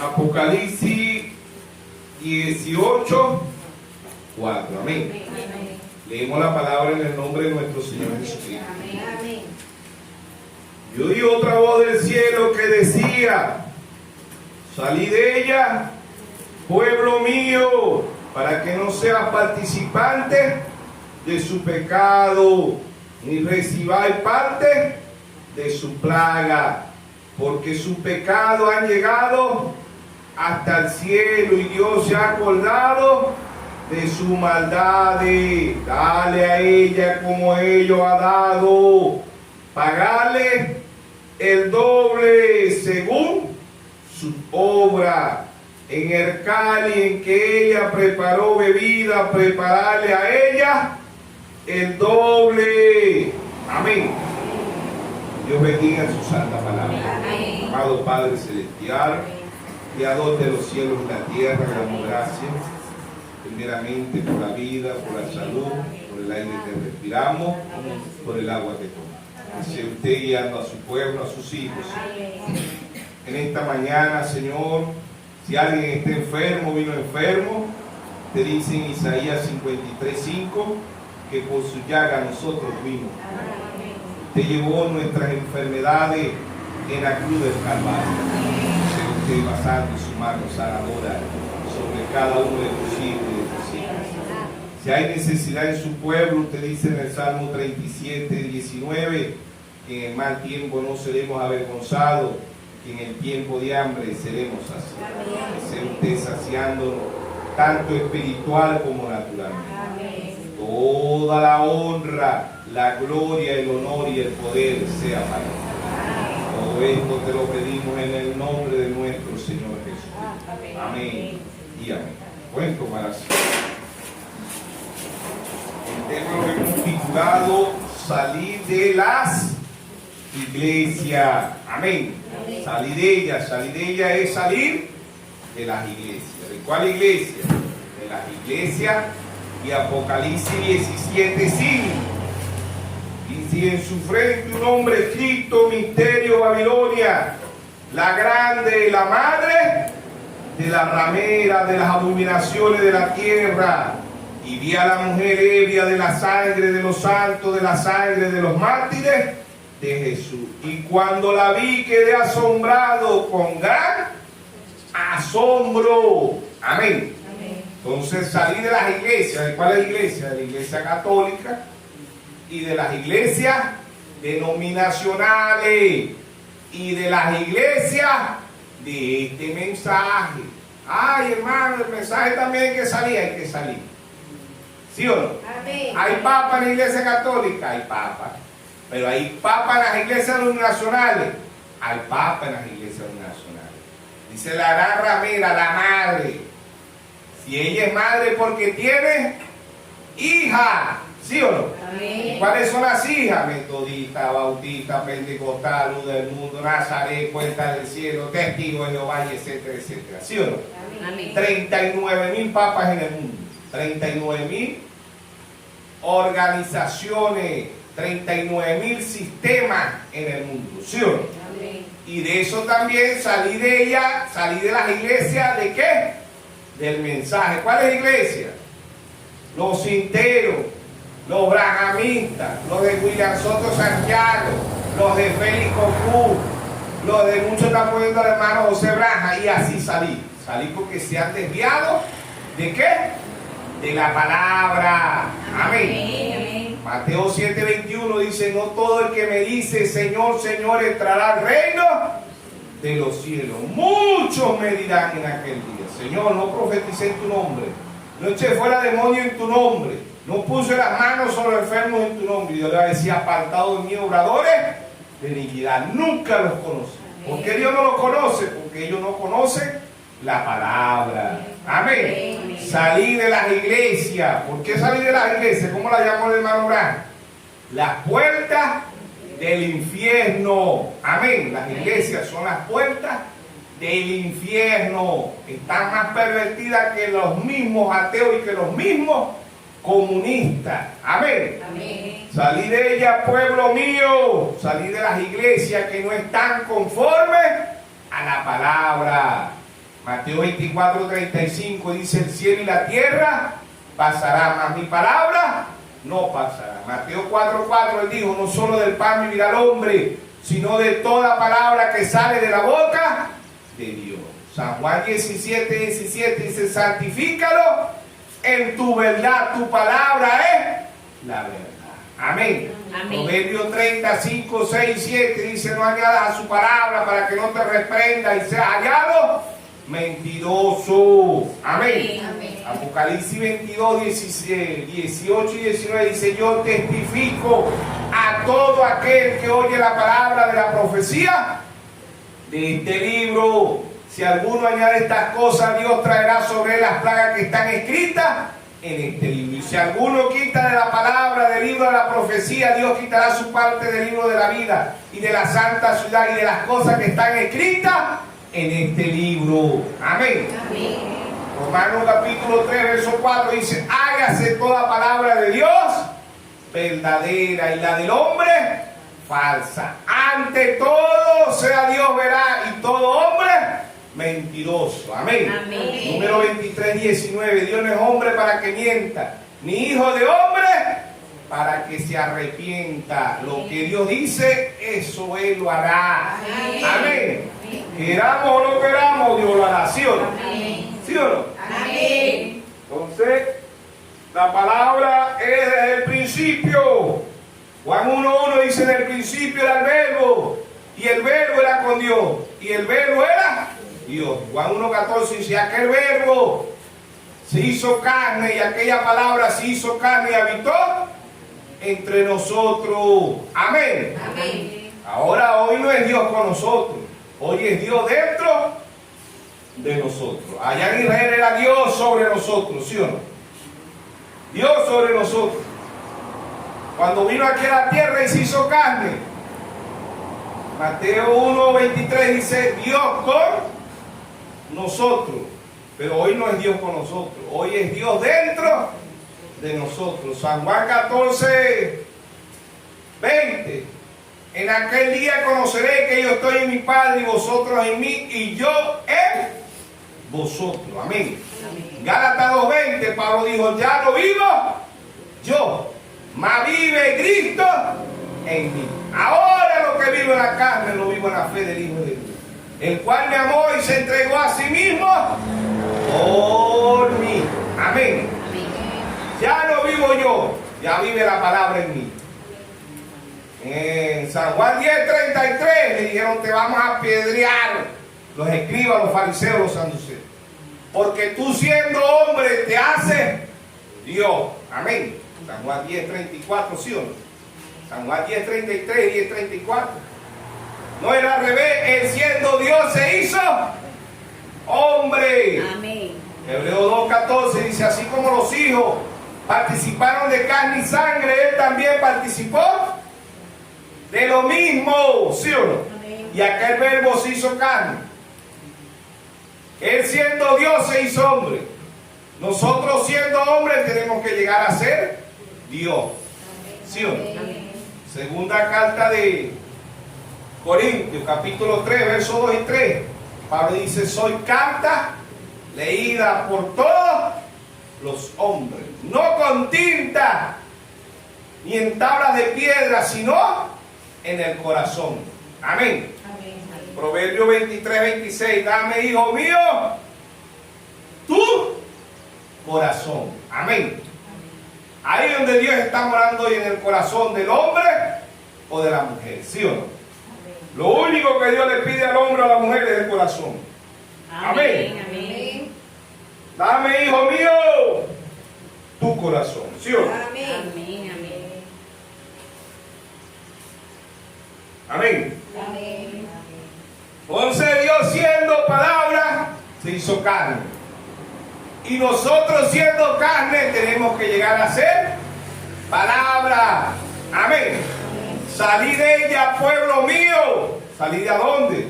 Apocalipsis 18, 4. Amén. Leemos la palabra en el nombre de nuestro Señor Jesucristo. Yo oí otra voz del cielo que decía: salí de ella, pueblo mío, para que no seas participante de su pecado, ni recibáis parte de su plaga, porque su pecado han llegado hasta el cielo y Dios se ha acordado de su maldad. Dale a ella como ellos ha dado, pagarle el doble según su obra. En el cáliz en que ella preparó bebida, prepararle a ella el doble. Amén. Dios bendiga su santa palabra. Amado Padre Celestial, Creador de los cielos y la tierra, le damos gracias primeramente por la vida, por la salud, por el aire que respiramos, por el agua que tomamos. Que sea usted guiando a su pueblo, a sus hijos. En esta mañana, Señor, si alguien está enfermo, vino enfermo, te dice en Isaías 53:5 que por su llaga nosotros vimos. Te llevó nuestras enfermedades en la cruz del Calvario. Sea usted pasando su mano sanadora sobre cada uno de tus hijos y de tus hijas. Si hay necesidad en su pueblo, usted dice en el Salmo 37:19 que en el mal tiempo no seremos avergonzados, que en el tiempo de hambre seremos saciados. Que sea usted saciándonos tanto espiritual como naturalmente. Toda la honra, la gloria, el honor y el poder sea para ti. Todo esto te lo pedimos en el nombre de nuestro Señor Jesús. Amén y amén. Cuento para sí. El tema lo hemos titulado Salir de las iglesias. Amén. Salir de ella es salir de las iglesias. ¿De cuál iglesia? De las iglesias de Apocalipsis 17:5. Y si en su frente un hombre escrito, misterio Babilonia, la grande, la madre de la ramera, de las abominaciones de la tierra. Y vi a la mujer ebria de la sangre de los santos, de la sangre de los mártires de Jesús. Y cuando la vi quedé asombrado con gran asombro. Amén. Entonces salí de las iglesias. ¿De cuál es la iglesia? De la iglesia católica y de las iglesias denominacionales y de las iglesias de este mensaje. Ay, hermano, el mensaje también hay que salir. ¿Sí o no? Amén. Hay papa en la iglesia católica, hay papa. Pero hay papa en las iglesias denominacionales, hay papa en las iglesias denominacionales. Dice la gran ramera, la madre. Si ella es madre porque tiene hija, ¿sí o no? Amén. ¿Cuáles son las hijas? Metodista, bautista, pentecostal, luz del mundo, Nazaret, puerta del cielo, testigo de Jehová, y etcétera, etcétera. ¿Sí o no? Amén. 39.000 papas en el mundo, 39.000 organizaciones, 39.000 sistemas en el mundo, ¿sí o no? Amén. Y de eso también salí de ella, salí de las iglesias, ¿de qué? Del mensaje. ¿Cuál es la iglesia? Los cinteros, los brahamistas, los de William Soto Santiago, los de Félix Cocú, los de muchos están poniendo al hermano José Braja, y así salí. Salí porque se han desviado, ¿de qué? De la palabra. Amén. Mateo 7:21 dice: no todo el que me dice Señor, Señor entrará al reino de los cielos. Muchos me dirán en aquel día: Señor, no profeticé en tu nombre, no eché fuera demonios en tu nombre, no puse las manos sobre los enfermos en tu nombre. Y Dios le decía: apartado de mí, obradores de iniquidad, nunca los conocí. ¿Por qué Dios no los conoce? Porque ellos no conocen la palabra. Amén. Salí de las iglesias. ¿Por qué salí de las iglesias? ¿Cómo la llamó el hermano Bran? Las puertas del infierno. Amén. Las iglesias son las puertas del infierno. Están más pervertidas que los mismos ateos y que los mismos comunistas. Amén. Amén. Salí de ella, pueblo mío. Salí de las iglesias que no están conformes a la palabra. Mateo 24:35 dice: el cielo y la tierra pasará, mas mi palabra no pasará. Mateo 4:4 él dijo: no solo del pan vivirá el hombre, sino de toda palabra que sale de la boca de Dios. San Juan 17:17 dice: santifícalo en tu verdad, tu palabra es la verdad. Amén. Amén. Proverbios 35:6-7 dice: no añadas a su palabra para que no te reprenda y sea hallado mentiroso. Amén. Amén. Apocalipsis 22:18 y 19 dice: yo testifico a todo aquel que oye la palabra de la profecía de este libro. Si alguno añade estas cosas, Dios traerá sobre él las plagas que están escritas en este libro. Y si alguno quita de la palabra del libro de la profecía, Dios quitará su parte del libro de la vida y de la santa ciudad y de las cosas que están escritas en este libro. Amén. Amén. Romanos capítulo 3, verso 4 dice: hágase toda palabra de Dios verdadera y la del hombre falsa. Ante todo sea Dios verá y todo hombre mentiroso. Amén. Amén. Número 23:19. Dios no es hombre para que mienta, ni hijo de hombre para que se arrepienta. Lo que Dios dice, eso Él lo hará. Amén. Amén. Queramos o no queramos, Dios lo hará. ¿Sí o no? Amén. ¿Sí o no? Amén. Entonces, la palabra es desde el principio. Juan 1:1 dice: en el principio era el verbo, y el verbo era con Dios, y el verbo era Dios. Juan 1:14 dice: aquel verbo se hizo carne, y aquella palabra se hizo carne y habitó entre nosotros. Amén. Amén. Ahora, hoy no es Dios con nosotros, hoy es Dios dentro de nosotros. Allá en Israel era Dios sobre nosotros, ¿sí o no? Dios sobre nosotros. Cuando vino aquí a la tierra y se hizo carne, Mateo 1:23 dice: Dios con nosotros. Pero hoy no es Dios con nosotros, hoy es Dios dentro de nosotros. San Juan 14:20: en aquel día conoceré que yo estoy en mi Padre y vosotros en mí y yo en vosotros. Amén. Amén. Gálatas 2:20, Pablo dijo: ya no vivo yo, mas vive Cristo en mí. Ahora lo que vivo en la carne lo vivo en la fe del Hijo de Dios, el cual me amó y se entregó a sí mismo por mí. Amén. Ya no vivo yo, ya vive la palabra en mí. En San Juan 10:33 le dijeron: te vamos a apedrear los escribas, los fariseos, los saduceos, porque tú siendo hombre te haces Dios. Amén. San Juan 10:34, ¿sí o no? San Juan 10:33 y 10:34. No era al revés, él siendo Dios se hizo hombre. Amén. Hebreos 2:14 dice: así como los hijos participaron de carne y sangre, él también participó de lo mismo, ¿sí o no? Amén. Y aquel verbo se hizo carne. Él siendo Dios se hizo hombre. Nosotros siendo hombres tenemos que llegar a ser Dios. ¿Sí o no? Amén. Segunda carta de Corintios, capítulo 3, versos 2 y 3. Pablo dice: soy carta leída por todos los hombres, no con tinta ni en tablas de piedra, sino en el corazón. Amén. Amén. Proverbio 23:26: dame, hijo mío, tu corazón. Amén. Ahí donde Dios está morando hoy, en el corazón del hombre o de la mujer, ¿sí o no? Amén. Lo único que Dios le pide al hombre o a la mujer es el corazón. Amén. Amén. Dame, hijo mío, tu corazón, ¿sí o no? Amén. Amén. Amén. Amén. Entonces Dios siendo palabra se hizo carne. Y nosotros siendo carne tenemos que llegar a ser palabra. Amén. Salí de ella, pueblo mío. ¿Salí de a dónde?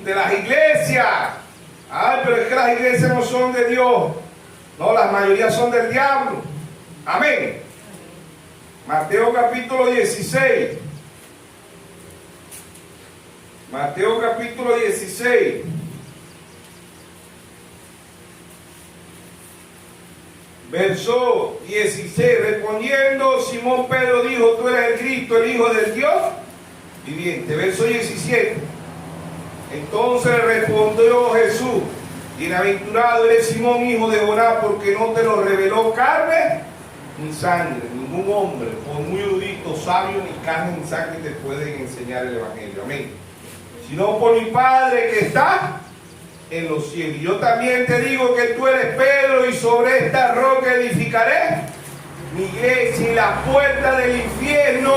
De las iglesias. Ay, pero es que las iglesias no son de Dios. No, la mayoría son del diablo. Amén. Mateo capítulo 16. Mateo capítulo 16. Verso 16, respondiendo Simón Pedro dijo, tú eres el Cristo, el Hijo del Dios viviente. Verso 17, entonces respondió Jesús, bienaventurado eres Simón, hijo de Jonás, porque no te lo reveló carne ni sangre, ningún hombre, por muy erudito, sabio, ni carne ni sangre te pueden enseñar el Evangelio, amén, sino por mi Padre que está en los cielos. Yo también te digo que tú eres Pedro, y sobre esta roca edificaré mi iglesia, y la puerta del infierno,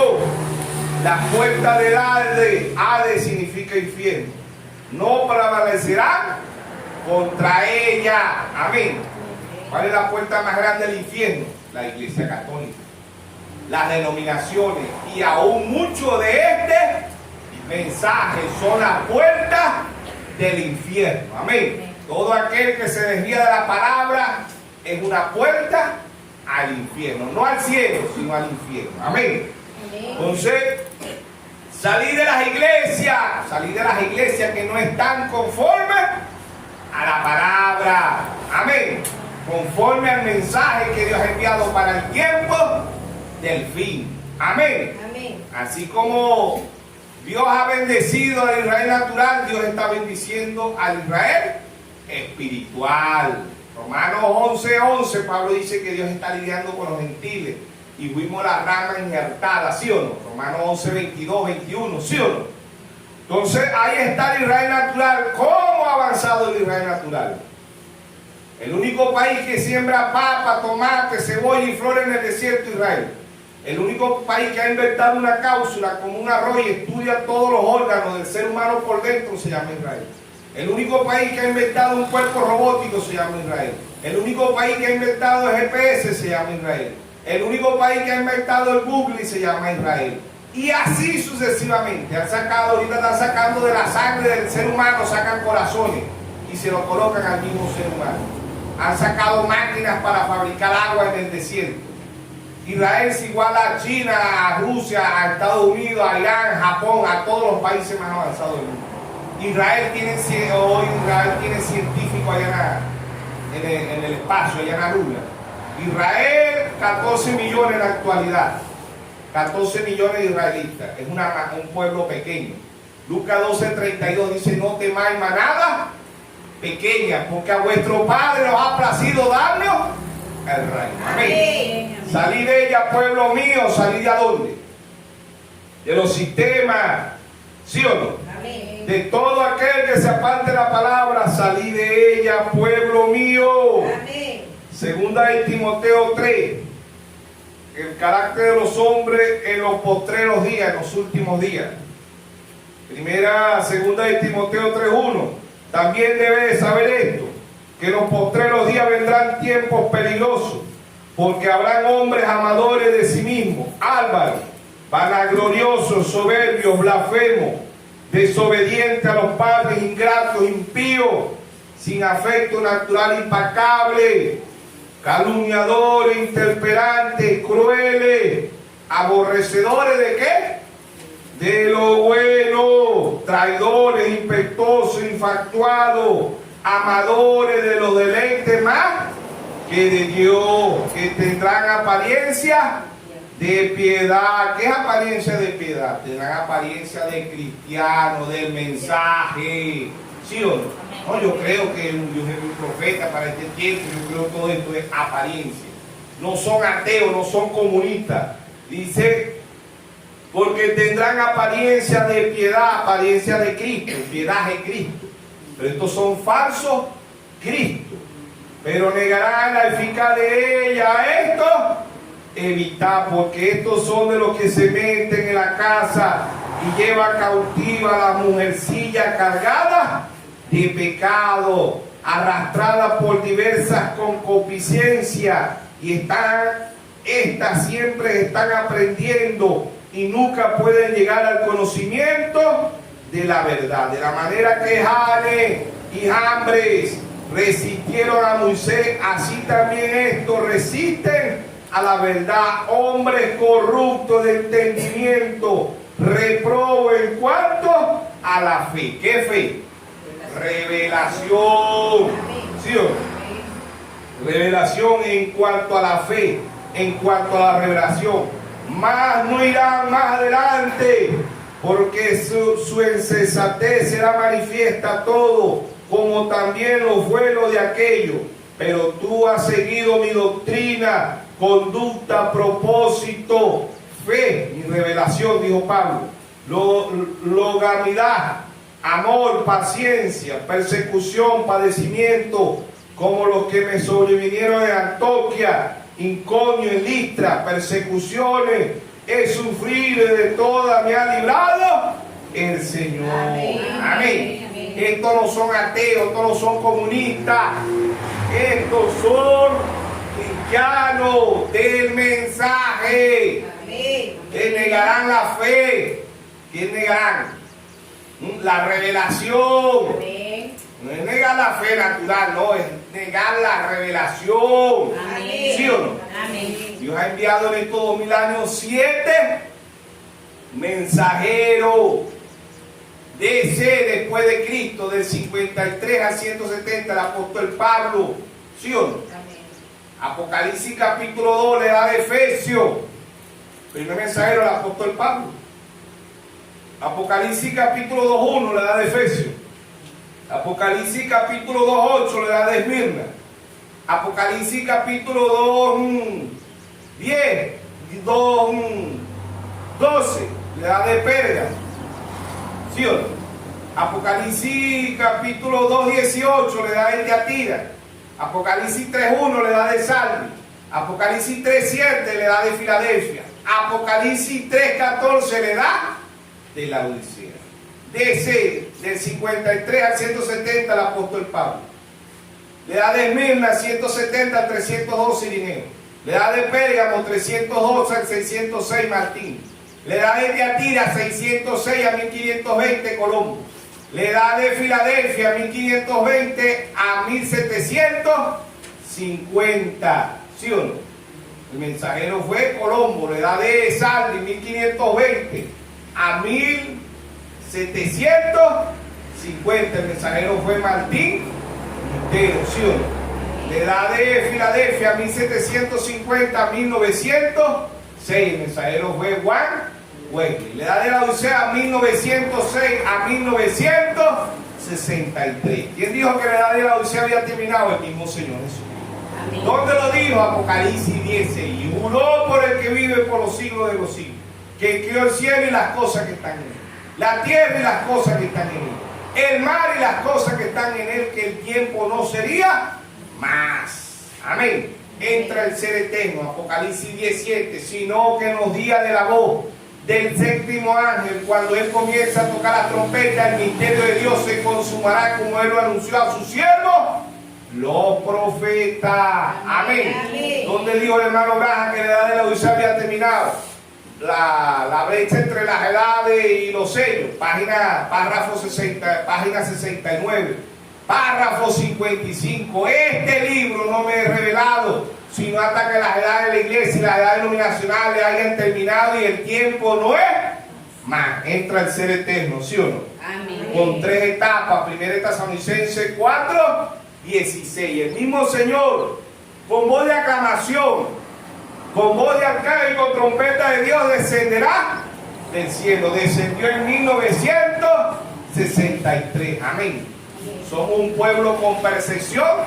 la puerta del Hades significa infierno, no prevalecerá contra ella, amén. ¿Cuál es la puerta más grande del infierno? La Iglesia Católica, las denominaciones, y aún mucho de este mensaje son las puertas del infierno, amén. Todo aquel que se desvía de la palabra es una puerta al infierno, no al cielo, sino al infierno, amén. Entonces, salir de las iglesias que no están conformes a la palabra, amén, conforme al mensaje que Dios ha enviado para el tiempo del fin, amén. Así como Dios ha bendecido al Israel natural, Dios está bendiciendo al Israel espiritual. Romanos 11:11, Pablo dice que Dios está lidiando con los gentiles y fuimos la rama injertada, ¿sí o no? Romanos 11:22-21, ¿sí o no? Entonces ahí está el Israel natural. ¿Cómo ha avanzado el Israel natural? El único país que siembra papa, tomate, cebolla y flores en el desierto, Israel. El único país que ha inventado una cápsula como un arroz y estudia todos los órganos del ser humano por dentro se llama Israel. El único país que ha inventado un cuerpo robótico se llama Israel. El único país que ha inventado el GPS se llama Israel. El único país que ha inventado el Google se llama Israel. Y así sucesivamente. Ahorita están sacando de la sangre del ser humano, sacan corazones y se lo colocan al mismo ser humano. Han sacado máquinas para fabricar agua en el desierto. Israel es igual a China, a Rusia, a Estados Unidos, a Irán, Japón, a todos los países más avanzados del mundo. Israel tiene científicos allá en el espacio, allá en la luna. Israel, 14 millones en la actualidad. 14 millones de israelitas. Es un pueblo pequeño. Lucas 12:32 dice, no temáis manada pequeña, porque a vuestro Padre os ha placido darnos el reino. Amén. Salí de ella, pueblo mío. ¿Salí de a dónde? De los sistemas, ¿sí o no? Amén. De todo aquel que se aparte de la palabra, salí de ella, pueblo mío. Amén. Segunda de Timoteo 3. El carácter de los hombres en los postreros días, en los últimos días. Segunda de Timoteo 3:1. También debe de saber esto, que en los postreros días vendrán tiempos peligrosos, porque habrán hombres amadores de sí mismos, álvaros, vanagloriosos, soberbios, blasfemos, desobedientes a los padres, ingratos, impíos, sin afecto natural impacable, calumniadores, intemperantes, crueles, aborrecedores ¿de qué? De lo bueno, traidores, impetuosos, infatuados, amadores de los deleites más que de Dios, que tendrán apariencia de piedad. ¿Qué es apariencia de piedad? Tendrán apariencia de cristiano, del mensaje, ¿sí o no? No, yo creo que Dios es un profeta para este tiempo. Yo creo que todo esto es apariencia. No son ateos, no son comunistas. Dice, porque tendrán apariencia de piedad, apariencia de Cristo, piedad de Cristo. Pero estos son falsos Cristos. Pero negarán la eficacia de ella. Esto evitar, porque estos son de los que se meten en la casa y llevan cautiva a la mujercilla cargada de pecado, arrastrada por diversas concupiscencias, y estas siempre están aprendiendo y nunca pueden llegar al conocimiento de la verdad. De la manera que Janes y Jambres resistieron a Moisés, así también estos resisten a la verdad. Hombres corruptos de entendimiento, reprobo en cuanto a la fe. ¿Qué fe? Revelación. ¿Sí o no? Revelación en cuanto a la fe, en cuanto a la revelación. Más no irán más adelante, porque su insensatez será manifiesta a todo, como también los vuelos de aquello. Pero tú has seguido mi doctrina, conducta, propósito, fe y revelación, dijo Pablo. Longanimidad, amor, paciencia, persecución, padecimiento, como los que me sobrevinieron en Antioquía, Iconio, en Listra, persecuciones, he sufrido de todas, me ha librado el Señor. Amén. Amén. Amén. Estos no son ateos, estos no son comunistas, estos son cristianos del mensaje. Amén. Que negarán la fe, que negarán la revelación. Amén. No es negar la fe natural, no, es negar la revelación. Amén. ¿Sí o no? Amén. Dios ha enviado en estos 2000 años 7 mensajeros de ese después de Cristo, del 53 al 170, el apóstol Pablo. ¿Sí o no? Amén. Apocalipsis capítulo 2 le da de Efesios. Primer mensajero, el apóstol Pablo. Apocalipsis capítulo 2.1 le da de Efesios. Apocalipsis capítulo 2.8 le da de Esmirna. Apocalipsis capítulo 2.10, 2.12 le da de Pérgamo. ¿Sí o no? Apocalipsis capítulo 2.18 le da de Tiatira. Apocalipsis 3.1 le da de Sardi. Apocalipsis 3.7 le da de Filadelfia. Apocalipsis 3.14 le da de la Odisea. De ese, del 53 al 170 el apóstol Pablo. Le da de Esmirna 170 al 312 Irineo. Le da de Pérgamo 312 al 606 Martín. Le da de Tiatira 606 a 1520 Colombo. Le da de Filadelfia 1520 a 1750. ¿Sí o no? El mensajero fue Colombo. Le da de Sardi 1520 a 1750. El mensajero fue Martín Lutero. ¿Sí o no? Le da de Filadelfia 1750 a 1906. El mensajero fue Juan Wesley. Le da de la Odisea 1906 a 1963. ¿Quién dijo que la edad de la Odisea había terminado? El mismo Señor Jesús. Amén. ¿Dónde lo dijo? Apocalipsis 10. Y juró por el que vive por los siglos de los siglos, que creó el cielo y las cosas que están en él, la tierra y las cosas que están en él, el mar y las cosas que están en él, que el tiempo no sería más. Amén. Entra el ser eterno, Apocalipsis 17, sino que en los días de la voz del séptimo ángel, cuando él comienza a tocar la trompeta, el misterio de Dios se consumará, como él lo anunció a sus siervos, los profetas. Amén. Amén. ¿Dónde dijo el hermano Graham que la edad de la Odisea había terminado? La brecha entre las edades y los sellos, párrafo 60, página 69, párrafo 55. Este libro no me he revelado, sino hasta que las edades de la iglesia y las edades denominacionales hayan terminado y el tiempo no es más. Entra el ser eterno, ¿sí o no? Amén. Con 3 etapas. Primera Tesalonicenses 4:16. El mismo Señor, con voz de aclamación, con voz de arcángel y con trompeta de Dios, descenderá del cielo. Descendió en 1963. Amén. Somos un pueblo con percepción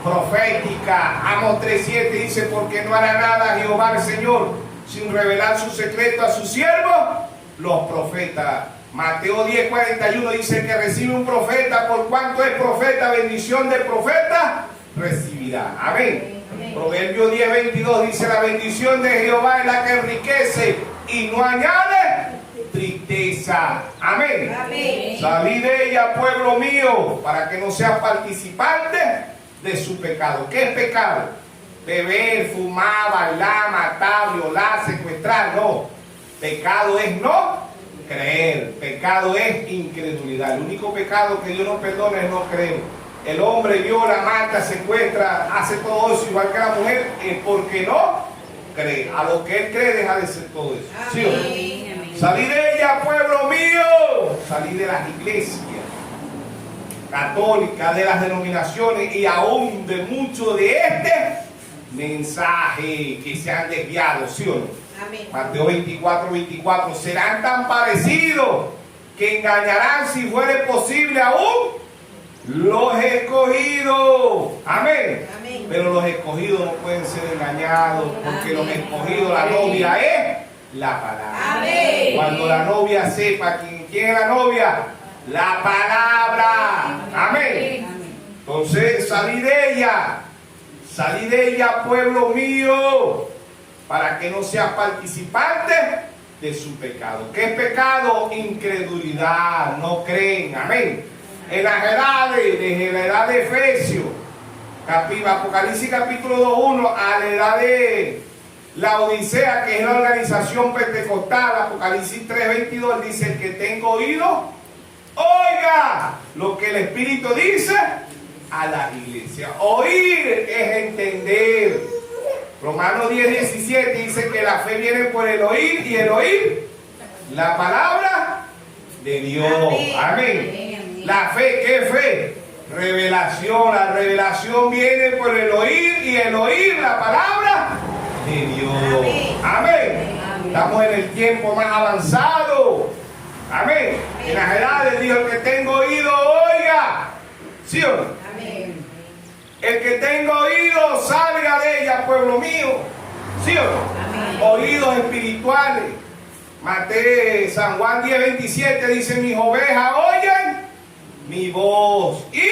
profética. Amos 3:7 dice: porque no hará nada Jehová el Señor sin revelar su secreto a sus siervos, los profetas. Mateo 10:41 dice que recibe un profeta, por cuanto es profeta, bendición del profeta recibirá. Amén. Proverbio 10:22 dice: la bendición de Jehová es la que enriquece y no añade tristeza. Amén. Amén. Salid de ella, pueblo mío, para que no seas participante de su pecado. ¿Qué es pecado? Beber, fumar, bailar, matar, violar, secuestrar. No. Pecado es no creer. Pecado es incredulidad. El único pecado que Dios nos perdona es no creer. El hombre viola, mata, secuestra, hace todo eso igual que la mujer, porque no cree. A lo que él cree deja de ser todo eso. ¿Sí o no? Salid de ella, pueblo mío. Salid de las iglesias. católicas, de las denominaciones y aún de muchos de este mensaje que se han desviado, ¿sí o no? Amén. Mateo 24:24, serán tan parecidos que engañarán, si fuere posible, aún los escogidos. Amén. Amén. Pero los escogidos no pueden ser engañados, porque los escogidos, la novia es la palabra. Amén. Cuando la novia sepa quién es la novia, la palabra. Amén. Entonces salí de ella, pueblo mío, para que no seas participante de su pecado. ¿Qué es pecado? Incredulidad, no creen. Amén. En las edades, desde la edad de Efesios, Apocalipsis capítulo 2:1, a la edad de la Odisea, que es la organización pentecostal, Apocalipsis 3:22, dice: el que tenga oído, oiga lo que el Espíritu dice a la iglesia. Oír es entender. Romanos 10:17 dice que la fe viene por el oír, y el oír la palabra de Dios. Amén. La fe, ¿qué fe? Revelación. La revelación viene por el oír, y el oír la palabra de Dios. Amén. Estamos en el tiempo más avanzado. Amén. En las edades dijo: el que tenga oído, oiga. ¿Sí o no? Amén. El que tenga oído, salga de ella, pueblo mío. ¿Sí o no? Oídos espirituales. San Juan 10:27 dice: mis ovejas oyen mi voz y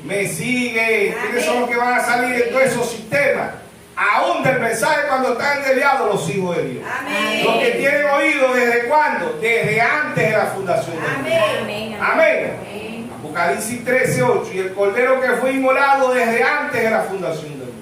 me siguen. ¿Quiénes son los que van a salir de todos esos sistemas? Aún del mensaje cuando están desviados, los hijos de Dios. Amén. Los que tienen oído, ¿desde cuándo? Desde antes de la fundación del mundo. Amén. Amén. Apocalipsis 13:8, y el cordero que fue inmolado desde antes de la fundación del mundo.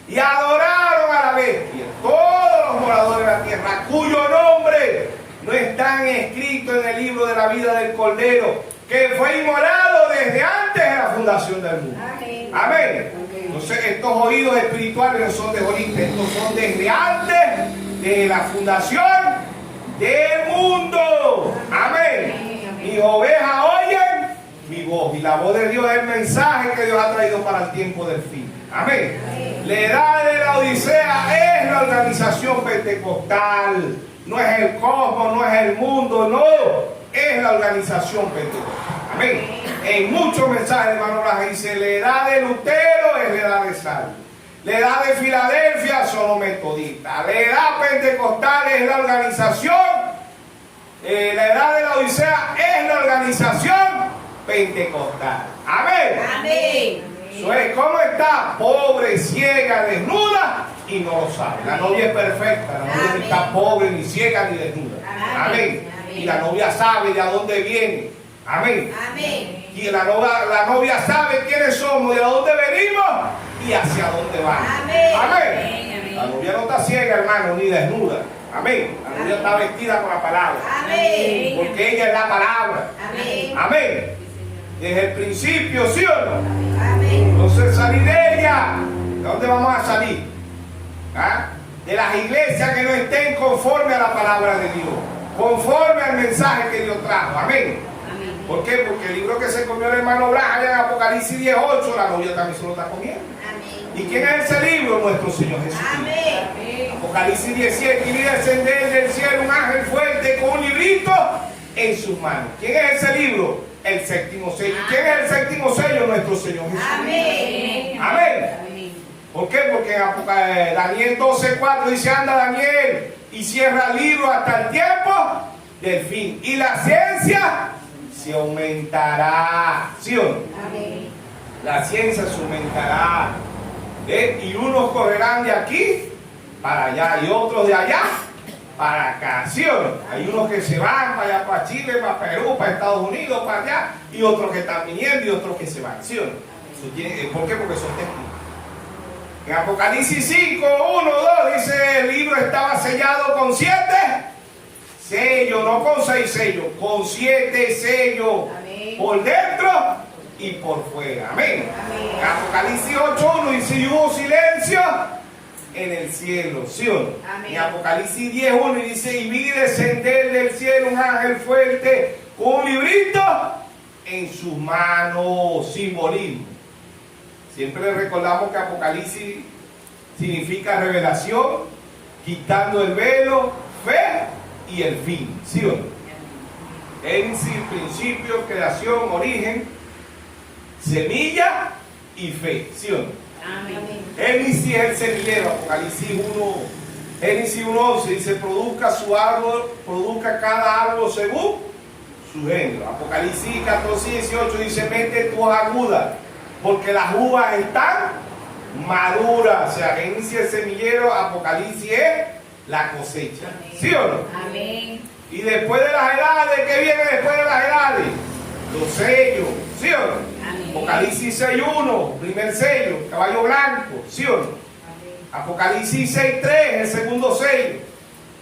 Y adoraron a la bestia todos los moradores de la tierra, cuyo nombre no están escritos en el libro de la vida del cordero, que fue inmolado desde antes de la fundación del mundo. Amén. Amén. Entonces estos oídos espirituales no son de ahorita, estos son desde antes de la fundación del mundo. Amén. Mis ovejas oyen mi voz, y la voz de Dios es el mensaje que Dios ha traído para el tiempo del fin. Amén. La edad de la Odisea es la organización pentecostal. No es el cosmos, no es el mundo, no. Es la organización pentecostal. Amén. En muchos mensajes, hermano Blas, dice: la edad de Lutero es la edad de Sal. La edad de Filadelfia son los metodistas. La edad pentecostal es la organización. La edad de la Odisea es la organización pentecostal. Amén. Amén. Eso es, ¿cómo está? Pobre, ciega, desnuda y no lo sabe. La novia es perfecta, la novia no está pobre, ni ciega, ni desnuda. Amén. Y la novia sabe de a dónde viene. Amén. Amén. Y la novia sabe quiénes somos, de dónde venimos y hacia dónde vamos. Amén. Amén. La novia no está ciega, hermano, ni desnuda. Amén. La novia está vestida con la palabra. Amén. Porque ella es la palabra. Amén. Amén. Desde el principio, ¿sí o no? Amén. Entonces salir de ella. ¿De dónde vamos a salir? ¿Ah? De las iglesias que no estén conforme a la palabra de Dios, conforme al mensaje que Dios trajo. Amén. ¿Por qué? Porque el libro que se comió el hermano Blas allá en Apocalipsis 10:8, la novia también se lo está comiendo. Amén. ¿Y quién es ese libro? Nuestro Señor Jesucristo. Amén. Apocalipsis 17, y vi descender del cielo un ángel fuerte con un librito en sus manos. ¿Quién es ese libro? El séptimo sello. ¿Y quién es el séptimo sello? Nuestro Señor Jesucristo. Amén. Amén. ¿Por qué? Porque en Daniel 12:4 dice: anda Daniel y cierra el libro hasta el tiempo del fin, y la ciencia se aumentará. ¿Sí o no? Amén. La ciencia se aumentará. Y unos correrán de aquí para allá y otros de allá para acá. ¿Sí o no? Hay unos que se van para allá, para Chile, para Perú, para Estados Unidos, para allá, y otros que están viniendo y otros que se van. ¿Sí o no? ¿Por qué? Porque son testigos. En Apocalipsis 5, 1, 2 dice: el libro estaba sellado con 7 sellos, no con 6 sellos, con 7 sellos. Amén. Por dentro y por fuera. Amén. Amén. En Apocalipsis 8, 1 dice: y hubo silencio en el cielo. ¿Sí o no? Amén. En Apocalipsis 10, 1 dice: y vi descender del cielo un ángel fuerte con un librito en sus manos. Simbolismo. Siempre le recordamos que Apocalipsis significa revelación, quitando el velo, fe y el fin. ¿Sí o no? Génesis, principio, creación, origen, semilla y fe. ¿Sí o no? Amén. Génesis es el semillero. Apocalipsis 1, Génesis 1:11 dice: produzca su árbol, produzca cada árbol según su género. Apocalipsis 14:18 dice: mete tu hoja aguda, porque las uvas están maduras. O sea, Génesis es el semillero, Apocalipsis es la cosecha. ¿Sí o no? Amén. Y después de las edades, ¿qué viene después de las edades? Los sellos. ¿Sí o no? Amén. Apocalipsis 6:1, primer sello, caballo blanco. ¿Sí o no? Apocalipsis 6:3, el segundo sello.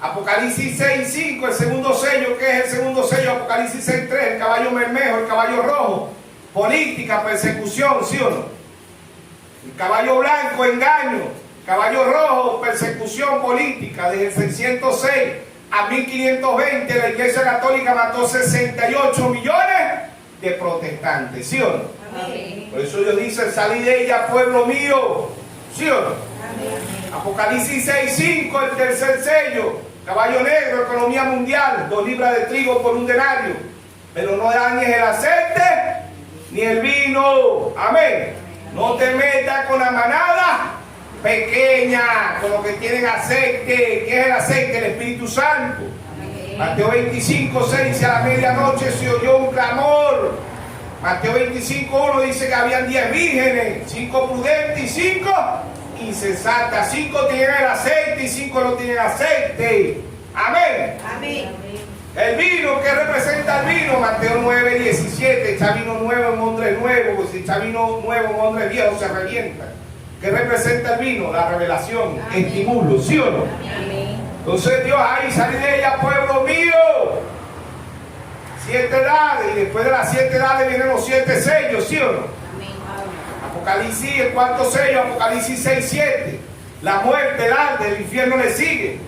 Apocalipsis 6:5, el segundo sello. ¿Qué es el segundo sello? Apocalipsis 6:3, el caballo bermejo, el caballo rojo. Política, persecución, ¿sí o no? El caballo blanco, engaño. Caballo rojo, persecución política. Desde el 606 a 1520 la Iglesia Católica mató 68 millones de protestantes, ¿sí o no? Amén. Por eso Dios dice: salid de ella, pueblo mío, ¿sí o no? Amén. Apocalipsis 6:5, el tercer sello. Caballo negro, economía mundial, 2 libras de trigo por 1 denario. Pero no dañes el aceite ni el vino. Amén. No te metas con la manada pequeña, con los que tienen aceite. ¿Qué es el aceite? El Espíritu Santo. Amén. Mateo 25:6 dice: a la medianoche se oyó un clamor. Mateo 25:1 dice que habían 10 vírgenes, 5 prudentes y 5 insensatas. 5 tienen el aceite y 5 no tienen aceite. Amén. Amén. El vino, ¿qué representa el vino? Mateo 9:17, echa vino nuevo en odres nuevos, pues si echa vino nuevo en odres viejos se revienta. ¿Qué representa el vino? La revelación, el estímulo, ¿sí o no? Amén. Entonces Dios ahí: salid de ella, pueblo mío. 7 edades, y después de las 7 edades vienen los 7 sellos, ¿sí o no? Amén. Apocalipsis, el cuarto sello, Apocalipsis 6:7. La muerte, el arte, el infierno le sigue.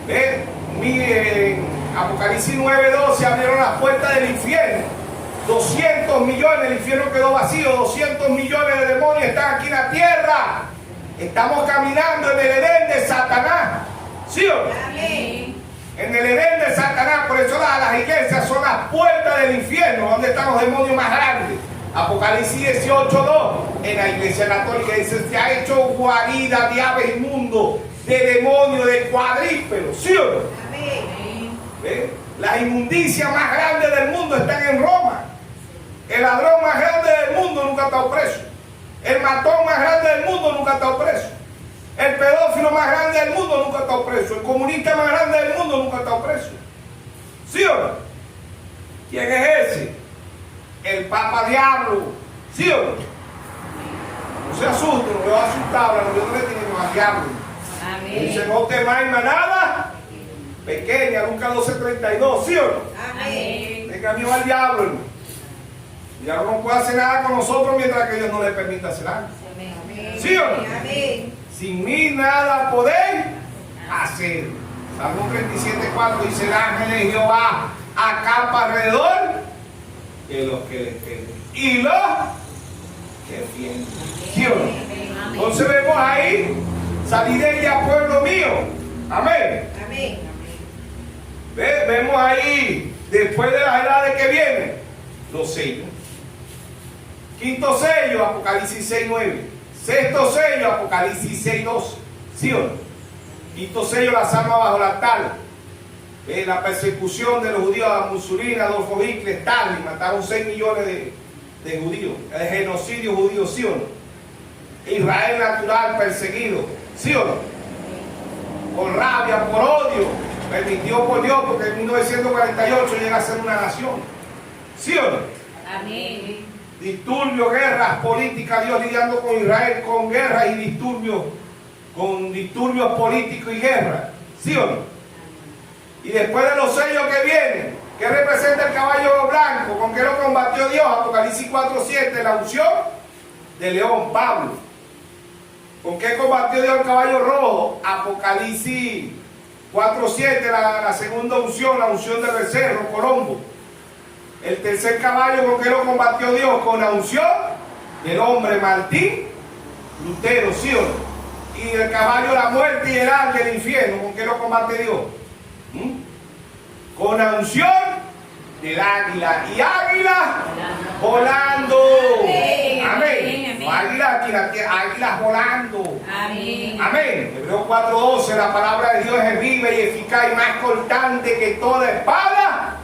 ¿Ven? Miren, Apocalipsis 9:12 abrieron las puertas del infierno. 200 millones, el infierno quedó vacío. 200 millones de demonios están aquí en la tierra. Estamos caminando en el Edén de Satanás. ¿Sí o no? Amén. En el Edén de Satanás. Por eso las iglesias son las puertas del infierno, donde están los demonios más grandes. Apocalipsis 18:2. En la iglesia católica dice: se ha hecho guarida de aves inmundos, de demonios, de cuadrípedos. ¿Sí o no? Amén. ¿Ven? Las inmundicias más grandes del mundo están en Roma. El ladrón más grande del mundo nunca ha estado preso. El matón más grande del mundo nunca ha estado preso. El pedófilo más grande del mundo nunca ha estado preso. El comunista más grande del mundo nunca ha estado preso. ¿Sí o no? ¿Quién es ese? El Papa Diablo. ¿Sí o no? No se asusten, no me va a asustar. La novia no le tiene al diablo. Dice: Amén. no temáis manada pequeña, Lucas 12:32. ¿Sí o no? Amén. Tenga miedo al diablo, hermano. El diablo no puede hacer nada con nosotros mientras que Dios no le permita hacer algo. Amén. ¿Sí o no? Amén. Sin mí nada podéis hacer. Salmo 37:4 dice: el ángel de Jehová acampa alrededor de los que le temen y los que defienden. ¿Sí o no? Entonces vemos ahí: salid de ella, pueblo mío. Amén. Amén. Vemos ahí, después de las edades que vienen, los sellos. Quinto sello, Apocalipsis 6:9. Sexto sello, Apocalipsis 6:12. ¿Sí o no? Quinto sello, las armas bajo el altar. La persecución de los judíos a Mussolini, Adolfo Hitler, Stalin, mataron 6 millones de judíos. El genocidio judío, ¿sí o no? Israel natural perseguido, ¿sí o no? Por rabia, por odio, permitió por Dios, porque en 1948 llega a ser una nación. ¿Sí o no? Amén. Disturbios, guerras políticas, Dios lidiando con Israel, con guerras y disturbios, con disturbios políticos y guerra. ¿Sí o no? Y después de los sellos que vienen, ¿qué representa el caballo blanco? ¿Con qué lo combatió Dios? Apocalipsis 4:7, la unción de león, Pablo. ¿Con qué combatió Dios el caballo rojo? Apocalipsis 4:7, la segunda unción, la unción del becerro, Colombo. El tercer caballo, ¿con qué lo combatió Dios? Con la unción del hombre Martín Lutero, ¿sí o no? Y el caballo, la muerte y el ángel del infierno, ¿con qué lo combate Dios? Con la unción del águila. Y águila volando. Amén. Amén. No águilas aquí, águilas volando. Amén. Amén. Hebreos 4:12, la palabra de Dios es viva y eficaz y más cortante que toda espada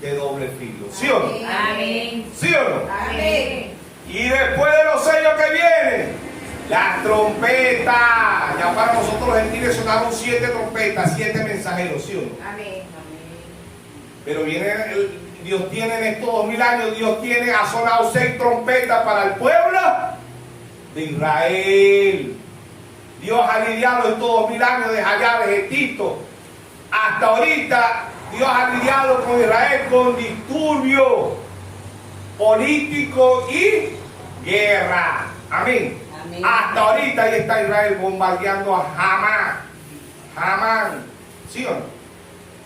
de doble filo. ¿Sí o no? Amén. ¿Sí o no? Amén. Y después de los sellos que vienen, las trompetas. Ya para nosotros los gentiles sonaron 7 trompetas, 7 mensajeros, ¿sí o no? Amén. Pero Dios tiene en estos 2000 años, ha sonado 6 trompetas para el pueblo de Israel. Dios ha lidiado estos 2000 años desde allá de Egipto hasta ahorita. Dios ha lidiado con Israel con disturbios políticos y guerra. Amén. Amén. Hasta ahorita ahí está Israel bombardeando a Hamán. ¿Sí o no?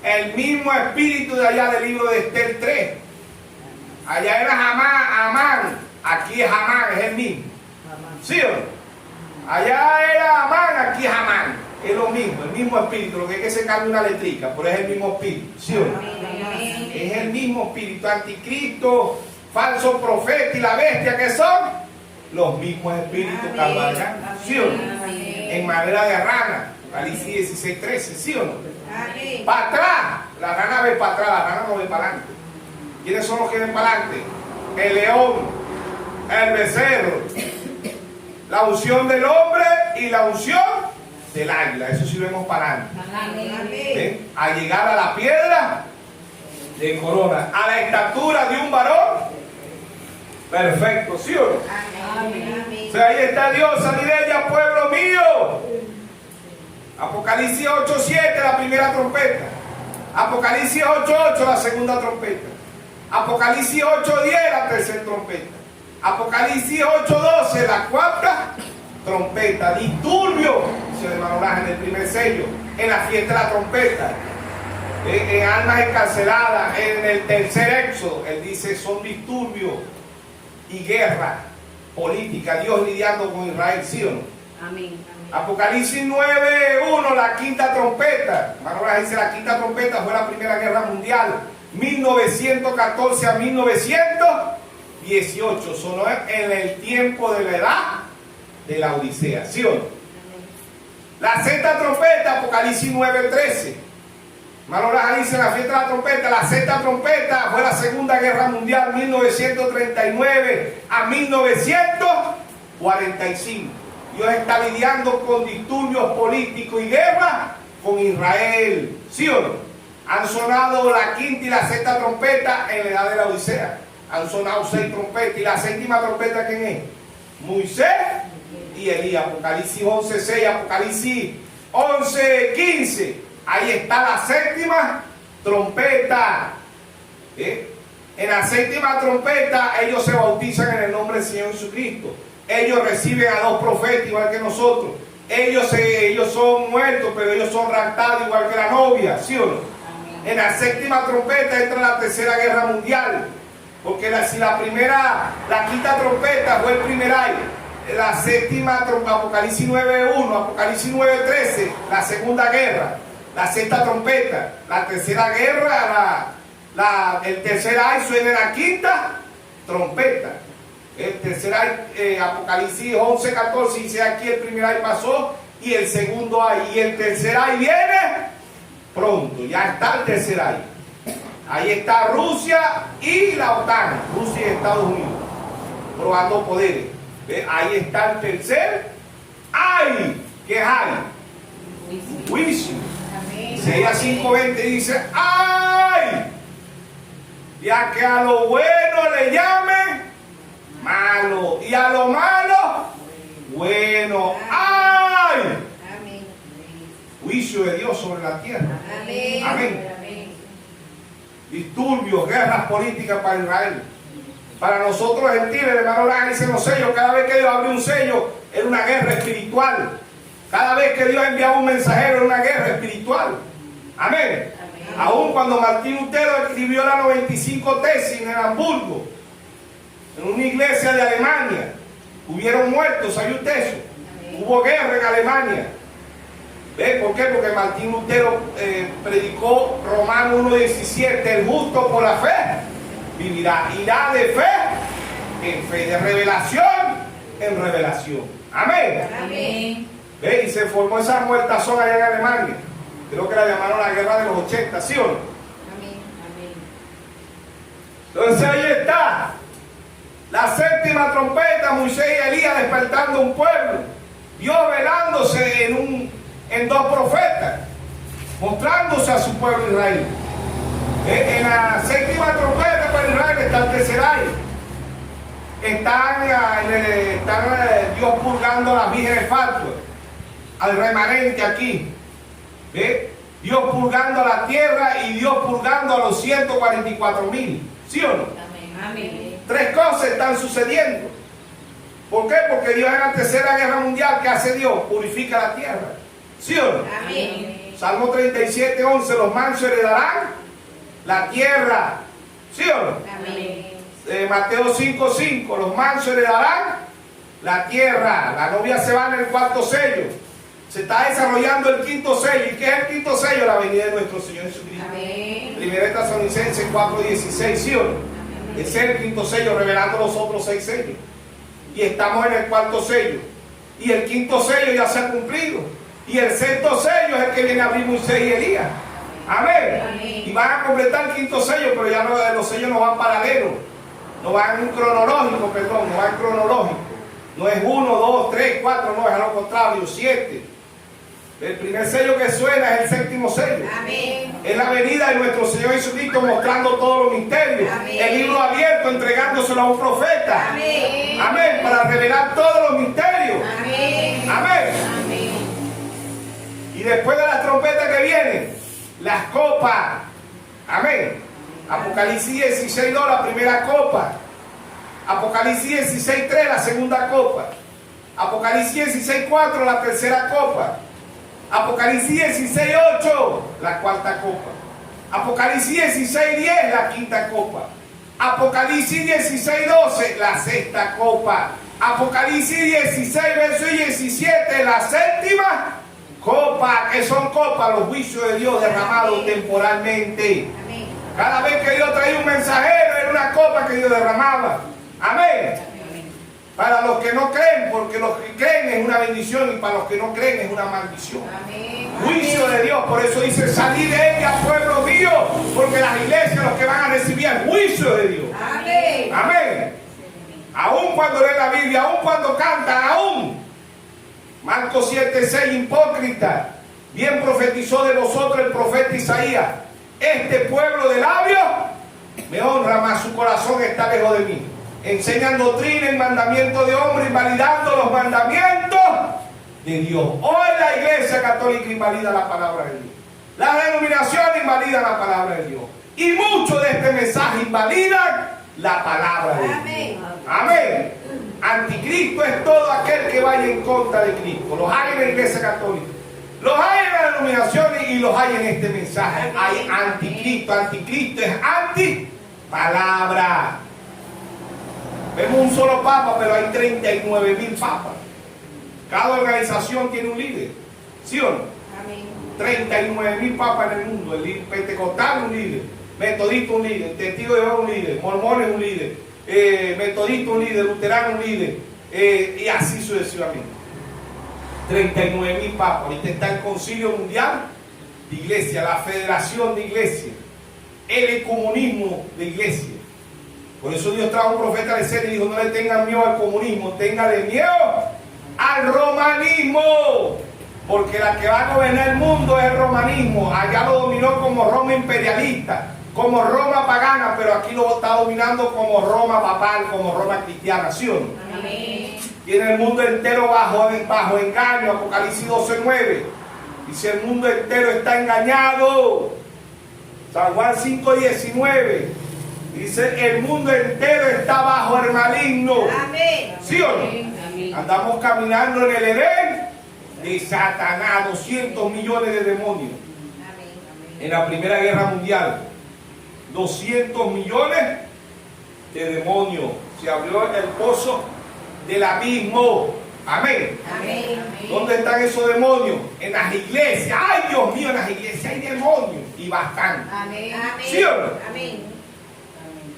El mismo espíritu de allá del libro de Esther 3. Allá era Amán. Aquí es Hamán, es el mismo. ¿Sí o no? Allá era Amán, aquí es Hamán. Es lo mismo, el mismo espíritu. Lo que es que se cambia una letrica, pero es el mismo espíritu. ¿Sí o no? Amén. Es el mismo espíritu. Anticristo, falso profeta y la bestia, que son los mismos espíritus que hablan. ¿Sí o no? En manera de rana. Apocalipsis 16:13. ¿Sí o no? Amén. Para atrás, la rana ve para atrás, la rana no ve para adelante. ¿Quiénes son los que ven para adelante? El león, el becerro, la unción del hombre y la unción del águila. Eso sí vemos para adelante. Amén. ¿Ven? A llegar a la piedra de corona, a la estatura de un varón perfecto, ¿sí o no? Amén. O sea, ahí está Dios, salid de ella, pueblo mío. Apocalipsis 8:7, la primera trompeta. Apocalipsis 8:8, la segunda trompeta. Apocalipsis 8:10, la tercera trompeta. Apocalipsis 8:12, la cuarta trompeta. Disturbio, dice el hermano Laje, en el primer sello, en la fiesta de la trompeta. En almas encarceladas, en el tercer éxodo, él dice, son disturbios y guerra política. Dios lidiando con Israel, ¿sí o no? Amén. Apocalipsis 9:1, la quinta trompeta. Hermano, dice la quinta trompeta fue la Primera Guerra Mundial, 1914 a 1918. Sonó en el tiempo de la edad de la Odisea, ¿sí o no? La sexta trompeta, Apocalipsis 9:13. Hermano, dice la fiesta de la trompeta. La sexta trompeta fue la Segunda Guerra Mundial, 1939 a 1945. Dios está lidiando con disturbios políticos y guerra con Israel. ¿Sí o no? Han sonado la quinta y la sexta trompeta en la edad de la Odisea. Han sonado 6 trompetas. ¿Y la séptima trompeta quién es? Moisés y Elías. Apocalipsis 11:6, Apocalipsis 11:15. Ahí está la séptima trompeta. En la séptima trompeta ellos se bautizan en el nombre del Señor Jesucristo. Ellos reciben a 2 profetas igual que nosotros. Ellos son muertos, pero ellos son raptados igual que la novia, ¿sí o no? Amén. En la séptima trompeta entra la tercera guerra mundial. Porque si la quinta trompeta fue el primer aire, la séptima trompeta, Apocalipsis 9:1, Apocalipsis 9:13, la segunda guerra, la sexta trompeta, la tercera guerra, el tercer aire suena en la quinta trompeta. El tercer ay, Apocalipsis 11:14 dice aquí el primer ay pasó y el segundo ay, y el tercer ay viene pronto. Ya está el tercer ay. Ahí está Rusia y la OTAN, Rusia y Estados Unidos, probando poderes. ¿Ve? Ahí está el tercer ay. ¿Qué es ay? Juicio. Isaías 5:20 dice ay, ya que a lo bueno le llamen malo y a lo malo bueno. ¡Ay! Amén. Juicio de Dios sobre la tierra. Amén. Amén. Disturbios, guerras políticas para Israel. Para nosotros los gentiles, el hermano Laje dice los sellos. Cada vez que Dios abrió un sello, era una guerra espiritual. Cada vez que Dios enviaba un mensajero, era una guerra espiritual. Amén. Aún cuando Martín Lutero escribió las 95 tesis en Hamburgo, en una iglesia de Alemania, hubieron muertos, ¿sabe usted eso? Hubo guerra en Alemania. ¿Ve? ¿Por qué? Porque Martín Lutero predicó Romanos 1:17, el justo por la fe vivirá, irá de fe en fe, de revelación en revelación. Amén. Amén. ¿Ve? Y se formó esa muertazón allá en Alemania. Creo que la llamaron la guerra de los 80, ¿sí o no? Amén. Entonces ahí está. La séptima trompeta, Moisés y Elías despertando un pueblo. Dios velándose en dos profetas, mostrándose a su pueblo Israel. En la séptima trompeta para Israel está el tercer aire. Están Dios purgando a las vírgenes fatuas, al remanente aquí. ¿Ve? Dios purgando a la tierra y Dios purgando a los 144,000. ¿Sí o no? Amén. Tres cosas están sucediendo. ¿Por qué? Porque Dios en la tercera guerra mundial, ¿qué hace Dios? Purifica la tierra. ¿Sí o no? Amén. Salmo 37:11, los mansos heredarán la tierra. ¿Sí o no? Amén. Mateo 5:5, los mansos heredarán la tierra. La novia se va en el cuarto sello. Se está desarrollando el quinto sello. ¿Y qué es el quinto sello? La venida de nuestro Señor Jesucristo. Amén. Primera de Tesalonicenses 4:16, ¿sí o no? Ese es el quinto sello, revelando los otros 6 sellos. Y estamos en el cuarto sello. Y el quinto sello ya se ha cumplido. Y el sexto sello es el que viene a abrir Moisés y Elías. Amén. Amén. Y van a completar el quinto sello, pero ya los sellos no van paralelos. No van en un cronológico, perdón, no van cronológico. No es 1, 2, 3, 4, no, es a lo contrario, 7. El primer sello que suena es el séptimo sello. Amén. Es la venida de nuestro Señor Jesucristo mostrando todos los misterios. Amén. El libro abierto entregándoselo a un profeta. Amén. Amén. Para revelar todos los misterios. Amén. Amén. Amén. Y después de las trompetas que vienen, las copas. Amén. Apocalipsis 16:2, la primera copa. Apocalipsis 16:3, la segunda copa. Apocalipsis 16:4, la tercera copa. Apocalipsis 16:8, la cuarta copa. Apocalipsis 16:10, la quinta copa. Apocalipsis 16:12, la sexta copa. Apocalipsis 16, verso 17, la séptima copa. ¿Qué son copas? Los juicios de Dios derramados temporalmente. Amén. Cada vez que Dios traía un mensajero, era una copa que Dios derramaba. Amén. Para los que no creen, porque los que creen es una bendición y para los que no creen es una maldición. Amén. Juicio de Dios, por eso dice: salid de ella, pueblo mío, porque las iglesias los que van a recibir el juicio de Dios. Amén. Amén. Aún cuando lee la Biblia, aún cuando canta, aún. Marcos 7:6, hipócrita, bien profetizó de vosotros el profeta Isaías: este pueblo de labios me honra, mas su corazón está lejos de mí. Enseñan doctrina y mandamiento de hombre, invalidando los mandamientos de Dios. Hoy la Iglesia Católica invalida la palabra de Dios. La denominación invalida la palabra de Dios. Y muchos de este mensaje invalidan la palabra de Dios. Amén. Amén. Anticristo es todo aquel que vaya en contra de Cristo. Los hay en la Iglesia Católica, los hay en las denominaciones y los hay en este mensaje. Hay anticristo. Anticristo es anti-palabra. Vemos un solo papa, pero hay 39,000 papas. Cada organización tiene un líder. ¿Sí o no? Amén. 39,000 papas en el mundo. El pentecostal es un líder, metodista un líder, testigo de Jehová un líder, mormón es un líder, metodista un líder, luterano un líder, y así sucesivamente. 39,000 papas. Ahorita está el Concilio Mundial de Iglesia, la Federación de Iglesia, el ecumenismo de Iglesia. Por eso Dios trajo un profeta de ser y dijo: no le tengan miedo al comunismo, ténganle miedo al romanismo, porque la que va a gobernar el mundo es el romanismo. Allá lo dominó como Roma imperialista, como Roma pagana, pero aquí lo está dominando como Roma papal, como Roma cristiana. ¿Sí o no? Amén. Tiene el mundo entero bajo engaño. Apocalipsis 12:9 dice: el mundo entero está engañado. San Juan 5:19 dice: el mundo entero está bajo el maligno. Amén. ¿Sí o no? Amén. Andamos caminando en el Edén de Satanás, 200 millones de demonios. Amén. En la Primera Guerra Mundial, 200 millones de demonios. Se abrió el pozo del abismo. Amén. Amén. ¿Dónde están esos demonios? En las iglesias. ¡Ay, Dios mío! En las iglesias hay demonios. Y bastante. Amén. ¿Sí o no? Amén.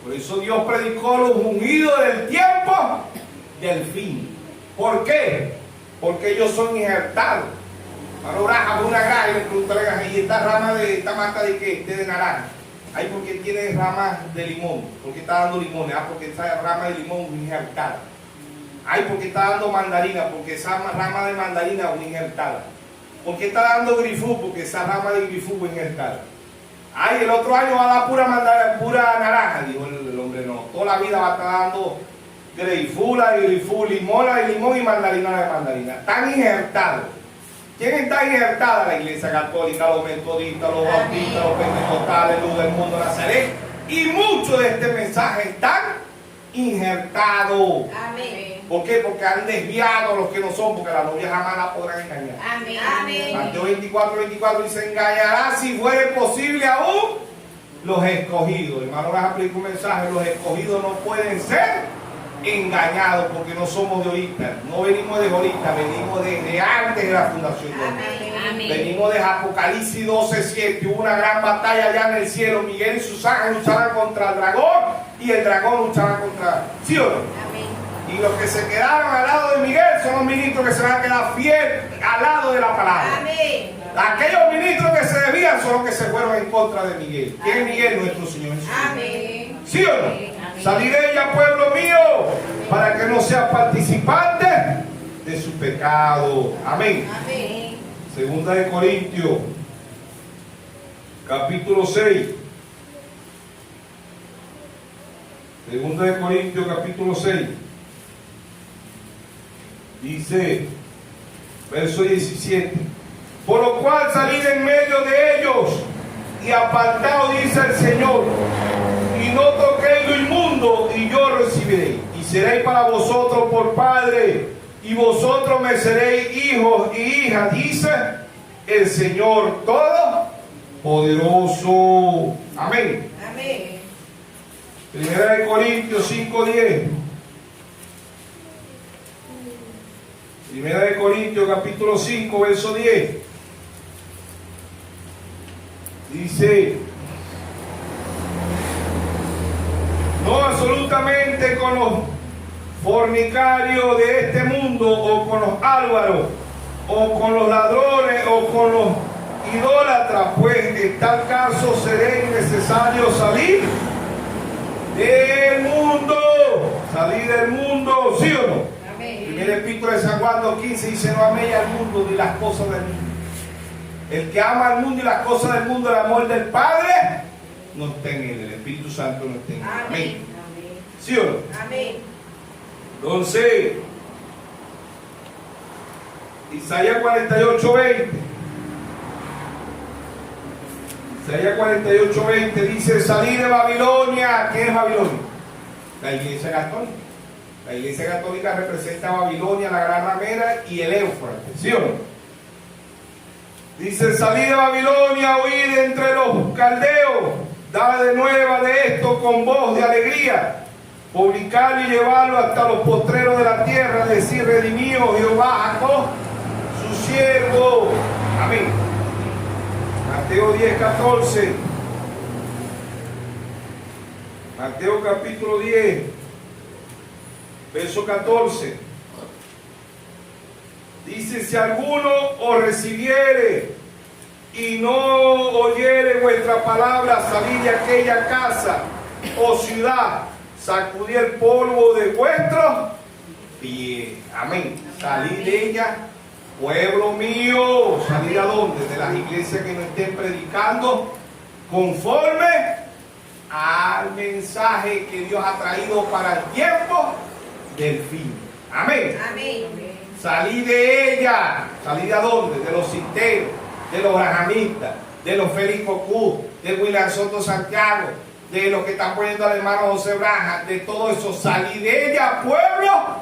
Por eso Dios predicó los ungidos del tiempo del fin. ¿Por qué? Porque ellos son injertados. Ahora una granja y le preguntarán, ¿y esta rama de esta mata de qué? De naranja. Ay, porque tiene ramas de limón. Porque está dando limones. Ah, porque esa rama de limón es injertada. Ay, porque está dando mandarina. Porque esa rama de mandarina es injertada. Porque está dando grifú. Porque esa rama de grifú es injertada. Ay, el otro año va a dar pura naranja. Dijo el hombre, no. Toda la vida va a estar dando grifú, limón y mandarina de mandarina. Están injertados. ¿Quién está injertada? La Iglesia Católica, los metodistas, los bautistas, los pentecostales, luz del mundo, Nazaret. Y muchos de este mensaje están injertados. Amén. ¿Por qué? Porque han desviado a los que no son, porque la novia jamás la podrán engañar. Amén. Amén. Mateo 24 dice, engañará si fuere posible aún los escogidos. Hermano, les aplico un mensaje, los escogidos no pueden ser engañados porque no somos de ahorita, no venimos de ahorita, venimos desde antes de la fundación del mundo. Amén. Venimos de Apocalipsis 12:7, hubo una gran batalla allá en el cielo, Miguel y sus ángeles luchaban contra el dragón y el dragón luchaba contra, ¿sí o no? Amén. Y los que se quedaron al lado de Miguel son los ministros que se van a quedar fieles al lado de la palabra. Amén. Aquellos ministros que se desvían son los que se fueron en contra de Miguel. ¿Quién es Miguel? Nuestro Señor Jesús. Amén. ¿Sí o no? Salid de ella, pueblo mío, para que no seas participante de su pecado. Amén. Amén. Segunda de Corintios, capítulo 6. Segunda de Corintios, capítulo 6. Dice, verso 17. Por lo cual salid en medio de ellos y apartaos, dice el Señor, y no toquéis lo inmundo, y yo recibiré. Y seréis para vosotros por padre, y vosotros me seréis hijos y hijas, dice el Señor Todopoderoso. Amén. Amén. Primera de Corintios 5:10. Primera de Corintios capítulo 5, verso 10. Dice, no absolutamente con los fornicarios de este mundo, o con los álvaros, o con los ladrones, o con los idólatras, pues en tal caso seréis necesario salir del mundo. Salir del mundo, ¿sí o no? Amén. Primera epístola de San Juan 2:15 dice, no améis al mundo ni las cosas del mundo. El que ama al mundo y las cosas del mundo, el amor del Padre, no está en él. El Espíritu Santo no está en él. Amén. ¿Sí o no? Amén. Entonces, Isaías 48:20. Isaías 48:20 dice, salí de Babilonia. ¿Quién es Babilonia? La Iglesia Católica. La Iglesia Católica representa a Babilonia, la gran ramera y el Éufrates. ¿Sí o no? Dice, salí de Babilonia, huid entre los caldeos, dad de nueva de esto con voz de alegría, publicarlo y llevarlo hasta los postreros de la tierra, decir, redimido Jehová Jacob, su siervo. Amén. Mateo 10:14. Mateo capítulo 10, verso 14. Dice, si alguno os recibiere y no oyere vuestra palabra, salid de aquella casa o ciudad, sacudid el polvo de vuestros pies. Amén. Salid de ella, pueblo mío. ¿Salid a dónde? De las iglesias que no estén predicando conforme al mensaje que Dios ha traído para el tiempo del fin. Amén. Amén. Salí de ella. ¿Salí de dónde? De los cinteros, de los brahamistas, de los Félix Cocú, de William Soto Santiago, de los que están poniendo al hermano José Braja, de todo eso. Salí de ella, pueblo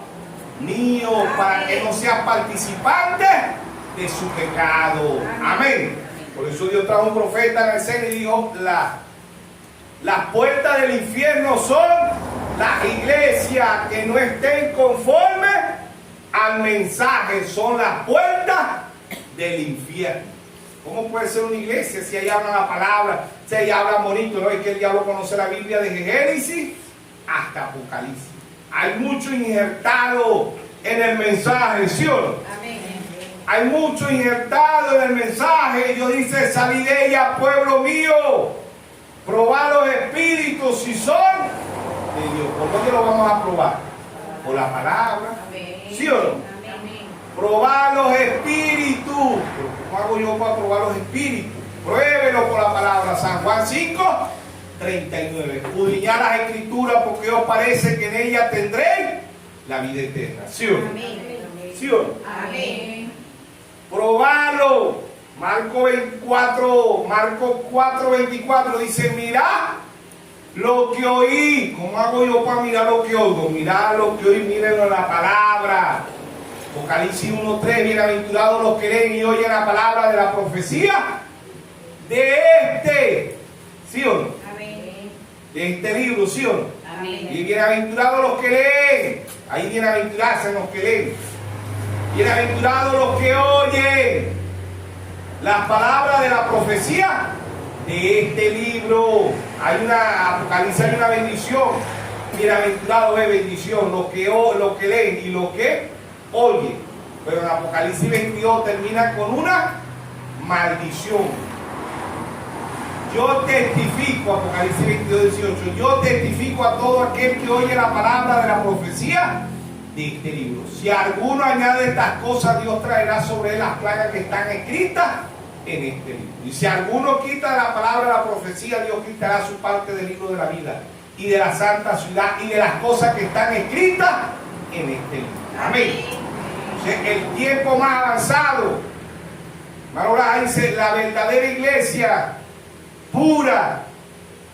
mío, para que no seas participante de su pecado. Amén. Por eso Dios trajo un profeta en la escena y dijo, las puertas del infierno son las iglesias que no estén conformes al mensaje, son las puertas del infierno. ¿Cómo puede ser una iglesia si ahí habla la palabra, si ahí habla bonito? No es que el diablo conoce la Biblia desde Génesis hasta Apocalipsis. Hay mucho injertado en el mensaje, ¿sí o no? Amén. Hay mucho injertado en el mensaje. Dios dice, salid de ella, pueblo mío, probad los espíritus si son de Dios. ¿Por dónde lo vamos a probar? Por la palabra. Amén. ¿Sí o no? Amén. Probar los espíritus. ¿Pero cómo hago yo para probar los espíritus? Pruébelo por la palabra. San Juan 5, 39. Escudriñad las escrituras porque os parece que en ellas tendréis la vida eterna. ¿Sí o no? Amén. ¿Sí o no? Amén. Probarlo. Marcos 4, 24 dice, mirad lo que oí. ¿Cómo hago yo para mirar lo que oigo? Mirad lo que oí, mírenlo en la palabra. Apocalipsis 1:3, bienaventurados los que leen y oyen la palabra de la profecía de este, ¿sí o no? Amén. De este libro, ¿sí o no? Amén. Y bienaventurados los que leen. Ahí bienaventurados los que leen. Bienaventurados los que oyen las palabras de la profecía de este libro. Hay una Apocalipsis, hay una bendición. Bienaventurados es bendición, los que leen y los que oyen. Pero en Apocalipsis 22 termina con una maldición. Yo testifico, Apocalipsis 22, 18, yo testifico a todo aquel que oye la palabra de la profecía de este libro. Si alguno añade estas cosas, Dios traerá sobre él las plagas que están escritas en este libro. Y si alguno quita la palabra de la profecía, Dios quitará su parte del libro de la vida y de la santa ciudad y de las cosas que están escritas en este libro. Amén. O sea, el tiempo más avanzado, hermano, dice, la verdadera iglesia pura,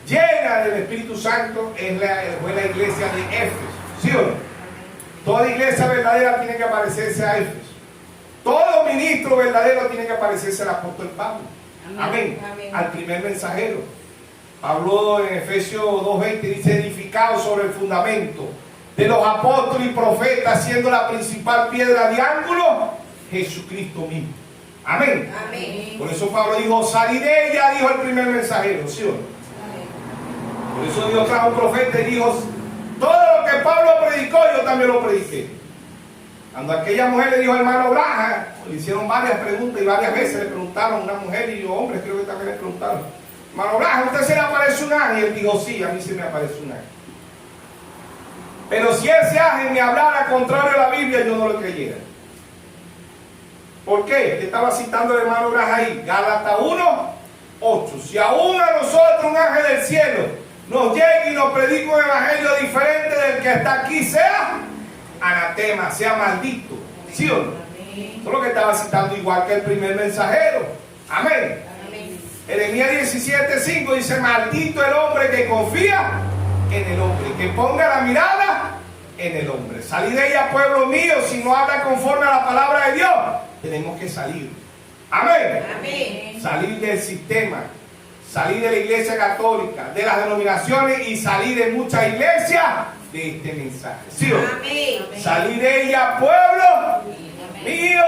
llena del Espíritu Santo, fue la iglesia de Éfeso. ¿Sí o no? Toda iglesia verdadera tiene que parecerse a Éfeso. Todo ministro verdadero tiene que parecerse al apóstol Pablo. Amén. Amén. Al primer mensajero. Pablo en Efesios 2:20 dice, edificado sobre el fundamento de los apóstoles y profetas, siendo la principal piedra de ángulo Jesucristo mismo. Amén. Amén. Por eso Pablo dijo, salid de ella, dijo el primer mensajero, ¿sí o no? Amén. Por eso Dios trajo un profeta y dijo, todo lo que Pablo predicó, yo también lo prediqué. Cuando aquella mujer le dijo al hermano Braja, le hicieron varias preguntas y varias veces le preguntaron a una mujer y hombres creo que también le preguntaron, hermano Braja, ¿usted se le aparece un ángel? Y él dijo, sí, a mí se me aparece un ángel. Pero si ese ángel me hablara contrario a la Biblia, yo no lo creyera. ¿Por qué? Estaba citando el hermano Braja ahí, Gálatas 1:8. Si aún a nosotros un ángel del cielo nos llega y nos predica un evangelio diferente del que está aquí, sea anatema, sea maldito. ¿Sí o no? Eso es lo que estaba citando, igual que el primer mensajero. Amén. Amén. Jeremías 17:5 dice, maldito el hombre que confía en el hombre, que ponga la mirada en el hombre. Salid de ella, pueblo mío, si no habla conforme a la palabra de Dios, tenemos que salir. Amén. Amén. Salir del sistema, salir de la iglesia católica, de las denominaciones y salir de muchas iglesias de este mensaje. ¿Sí o no? Amén. Salir de ella, pueblo mío.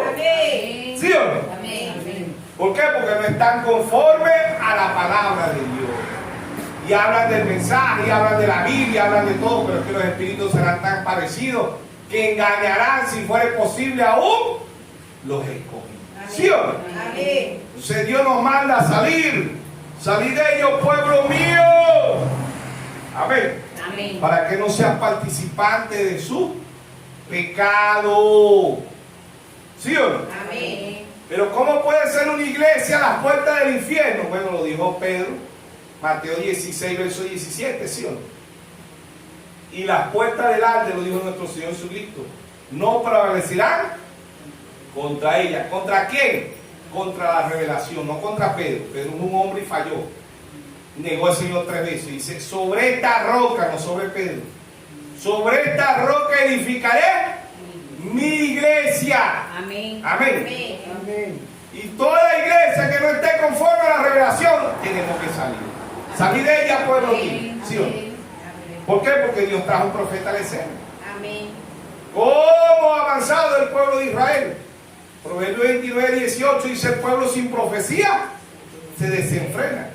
Amén. ¿Sí o no? Amén. ¿Por qué? Porque no están conformes a la palabra de Dios. Y hablan del mensaje, y hablan de la Biblia, hablan de todo, pero es que los espíritus serán tan parecidos que engañarán, si fuere posible, aún los escogidos. ¿Sí o no? Amén. Entonces Dios nos manda a salir. Salid de ellos, pueblo mío. Amén. Amén. Para que no seas participante de su pecado. ¿Sí o no? Amén. Pero ¿cómo puede ser una iglesia a las puertas del infierno? Bueno, lo dijo Pedro, Mateo 16, verso 17, ¿sí o no? Y las puertas del Hades, lo dijo nuestro Señor Jesucristo, no prevalecerán contra ella. ¿Contra quién? Contra la revelación, no contra Pedro. Pedro es un hombre y falló. Negó al Señor 3 veces. Dice, sobre esta roca, no sobre Pedro, sobre esta roca edificaré mi iglesia. Amén. Amén. Amén. Amén. Y toda iglesia que no esté conforme a la revelación, tenemos que salir. Salir de ella, pueblo mío. ¿Sí o no? ¿Por qué? Porque Dios trajo un profeta a la escena. Amén. ¿Cómo ha avanzado el pueblo de Israel? Proverbios 29:18 dice: el pueblo sin profecía se desenfrena.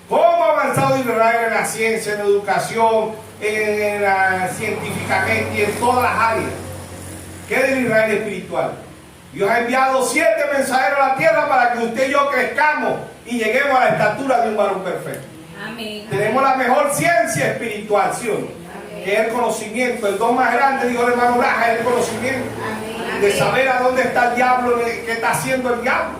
¿Cómo ha avanzado Israel en la ciencia, en la educación, científicamente y en todas las áreas? ¿Qué es el Israel espiritual? Dios ha enviado 7 mensajeros a la tierra para que usted y yo crezcamos y lleguemos a la estatura de un varón perfecto. Amén. Tenemos la mejor ciencia espiritual, ¿sí o no? Amén. Que es el conocimiento. El don más grande, dijo el hermano Raja, es el conocimiento. Amén. De saber a dónde está el diablo, qué está haciendo el diablo.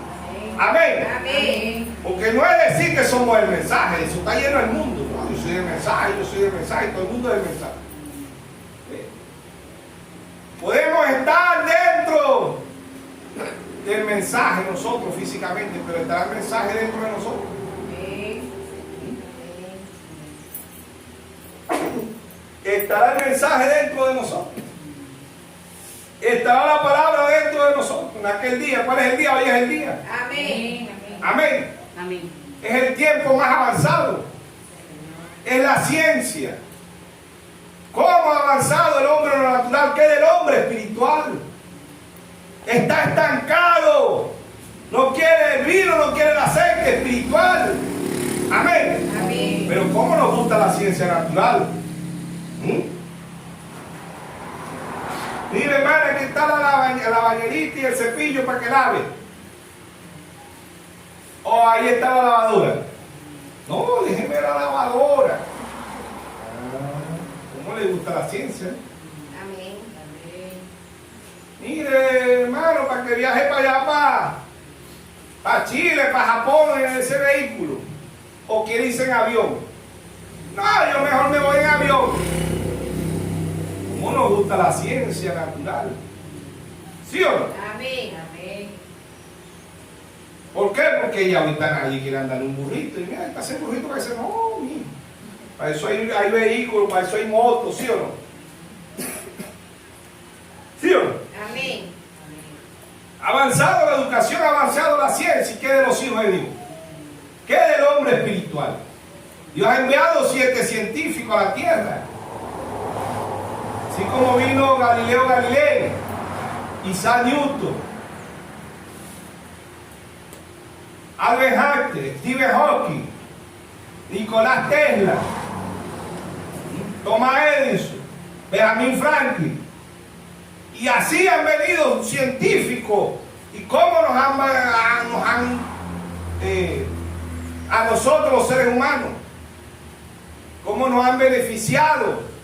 Amén. Amén. Porque no es decir que somos el mensaje, eso está lleno del mundo. ¿No? Yo soy el mensaje, yo soy el mensaje, todo el mundo es el mensaje. Podemos estar dentro del mensaje nosotros físicamente, pero estará el mensaje dentro de nosotros. Estará el mensaje dentro de nosotros. Estará la palabra dentro de nosotros. En aquel día, ¿cuál es el día? Hoy es el día. Amén. Amén. Amén. Es el tiempo más avanzado. Es la ciencia. ¿Cómo ha avanzado el hombre en lo natural? ¿Qué del hombre espiritual? Está estancado. No quiere el vino, no quiere el aceite espiritual. Amén. Amén. Pero ¿cómo nos gusta la ciencia natural? Mire, hermana, aquí está la bañerita y el cepillo para que lave. O ahí está la lavadora. No, déjeme la lavadora. ¿Cómo le gusta la ciencia? Amén. Mire, hermano, para que viaje para allá, para Chile, para Japón en ese vehículo. O quiere irse en avión. No, yo mejor me voy en avión. ¿Cómo nos gusta la ciencia natural? ¿Sí o no? Amén. Amén. ¿Por qué? Porque ya ahorita nadie quiere andar en un burrito. Y mira, está ese burrito para decir, no, mira. Para eso hay vehículos, para eso hay motos, ¿sí o no? ¿Sí o no? Amén. Ha avanzado la educación, ha avanzado la ciencia. ¿Y qué de los hijos de Dios? ¿Qué del hombre espiritual? Dios ha enviado 7 científicos a la tierra. Así como vino Galileo Galilei, Isaac Newton, Albert Einstein, Stephen Hawking, Nicolás Tesla, Thomas Edison, Benjamin Franklin. Y así han venido científicos. ¿Y cómo nos han a nosotros los seres humanos? ¿Cómo nos han beneficiado?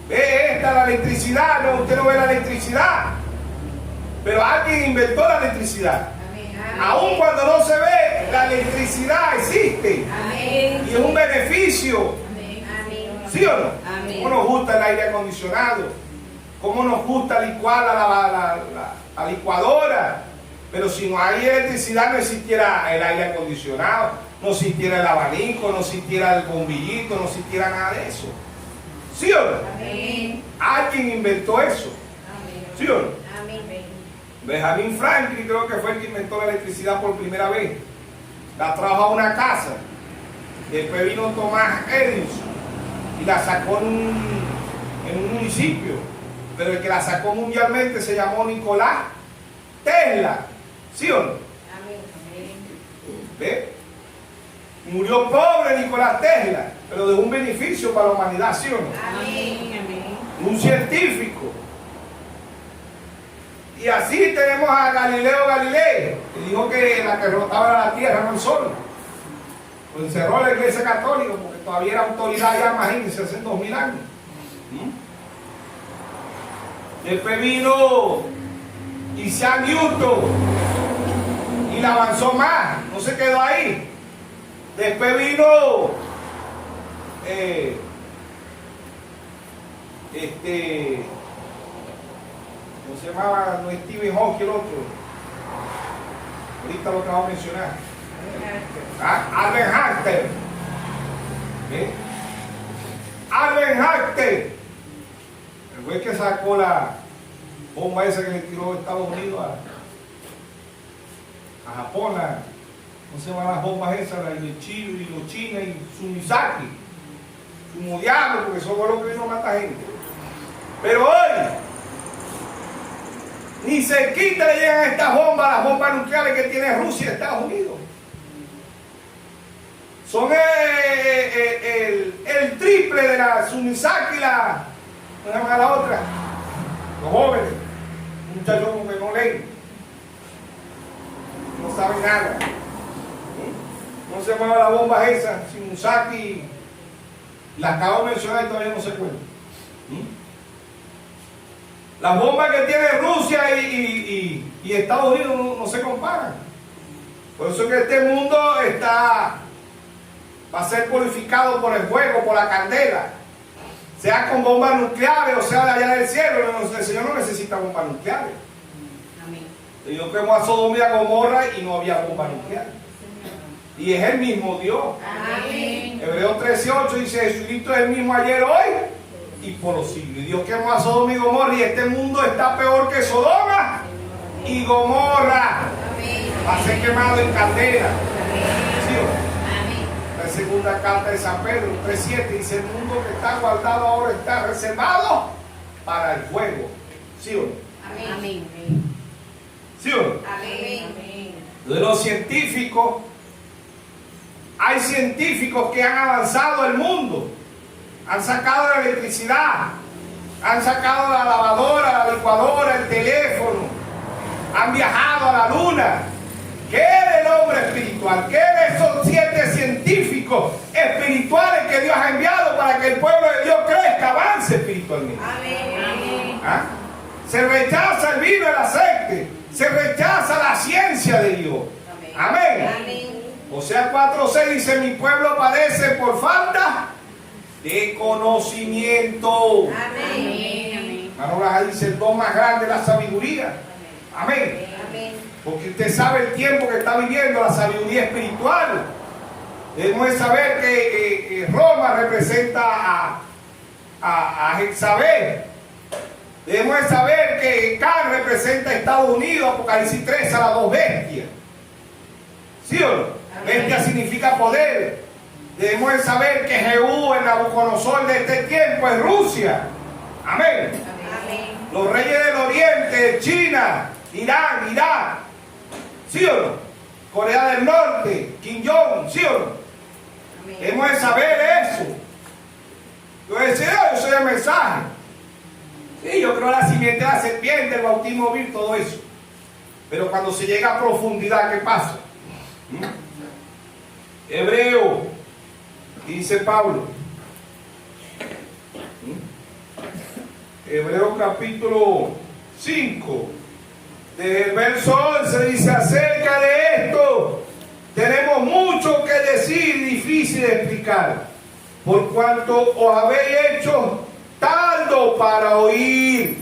Ve esta la electricidad, no, usted no ve la electricidad. Pero alguien inventó la electricidad. Amén. Aun cuando no se ve, la electricidad existe. Amén. Y es un beneficio. Amén. Amén. ¿Sí o no? Amén. ¿Cómo nos gusta el aire acondicionado? ¿Cómo nos gusta licuar la licuadora? Pero si no hay electricidad no existiera el aire acondicionado, no existiera el abanico, no existiera el bombillito, no existiera nada de eso. ¿Sí o no? Amén. Alguien inventó eso. Amén. ¿Sí o no? Amén. Benjamin Franklin creo que fue el que inventó la electricidad por primera vez. La trajo a una casa. Después vino Thomas Edison y la sacó en un municipio. Pero el que la sacó mundialmente se llamó Nicolás Tesla. ¿Sí o no? Amén. ¿Ve? Murió pobre Nicolás Tesla, pero dejó un beneficio para la humanidad, ¿sí o no? Amén. Amén. Un científico. Y así tenemos a Galileo Galilei, que dijo que la que rotaba era la tierra, no el sol. Lo encerró la iglesia católica, porque todavía era autoridad ya, imagínense, hace 2000 años. Después vino Isaac Newton y la avanzó más, no se quedó ahí. Después vino ¿cómo se llamaba? No es Stephen Hawking, el otro. Ahorita lo acabo de mencionar. Albert Einstein. ¿Eh? Albert Einstein. El güey que sacó la bomba esa que le tiró a Estados Unidos a Japón, ¿cómo se llaman las bombas esas? La Hiroshima y Nagasaki. Como diablo, porque eso fue lo que vino a matar gente. Pero hoy, ni cerquita le llegan estas bombas, las bombas nucleares que tiene Rusia y Estados Unidos. Son el triple de la Nagasaki y la, ¿cómo se llama la otra? Los jóvenes, muchachos que no leen, no saben nada. ¿Cómo se llamaba la bomba esa? Nagasaki, la acabo de mencionar y todavía no se cuenta. Las bombas que tiene Rusia y Estados Unidos no se comparan. Por eso es que este mundo va a ser purificado por el fuego, por la candela. Sea con bombas nucleares o sea de allá del cielo. El Señor no necesita bombas nucleares. Amén. El Señor quemó a Sodoma y a Gomorra y no había bombas nucleares. Y es el mismo Dios. Amén. Hebreos 13:8 dice: Jesucristo es el mismo ayer, hoy y por los siglos. Y Dios quemó a Sodoma y Gomorra, y este mundo está peor que Sodoma y Gomorra. Va a ser quemado en candela. ¿Sí o no? La segunda carta de San Pedro 3:7 dice: el mundo que está guardado ahora está reservado para el fuego. ¿Sí o no? Amén. ¿Sí o no? Amén. De los científicos, hay científicos que han avanzado el mundo, han sacado la electricidad, han sacado la lavadora, la licuadora, el teléfono, han viajado a la luna. ¿Qué es el hombre espiritual? ¿Qué es esos 7 científicos espirituales que Dios ha enviado para que el pueblo de Dios crezca, avance espiritualmente? Amén. ¿Ah? Se rechaza el vino y el aceite, se rechaza la ciencia de Dios. Amén. O sea, 4:6 dice: mi pueblo padece por falta de conocimiento. Amén. Ahora dice: el don más grande es la sabiduría. Amén. Porque usted sabe el tiempo que está viviendo, la sabiduría espiritual. Debemos de saber que Roma representa a Jezabel. Debemos de saber que Can representa a Estados Unidos, Apocalipsis 3, a las 2 bestias. ¿Sí o no? Bestia significa poder. Debemos de saber que Jehú, el Nabucodonosor de este tiempo, es Rusia. Amén. Los reyes del Oriente, China, Irán, Irak. ¿Sí o no? Corea del Norte, Kim Jong, ¿sí o no? Debemos de saber eso. Yo decía: yo soy el mensaje. Sí, yo creo en la simiente de la serpiente, el bautismo vil, todo eso. Pero cuando se llega a profundidad, ¿qué pasa? Hebreo, dice Pablo. Hebreo capítulo 5, desde el verso 11 dice: acerca de esto tenemos mucho que decir, difícil de explicar, por cuanto os habéis hecho tardo para oír,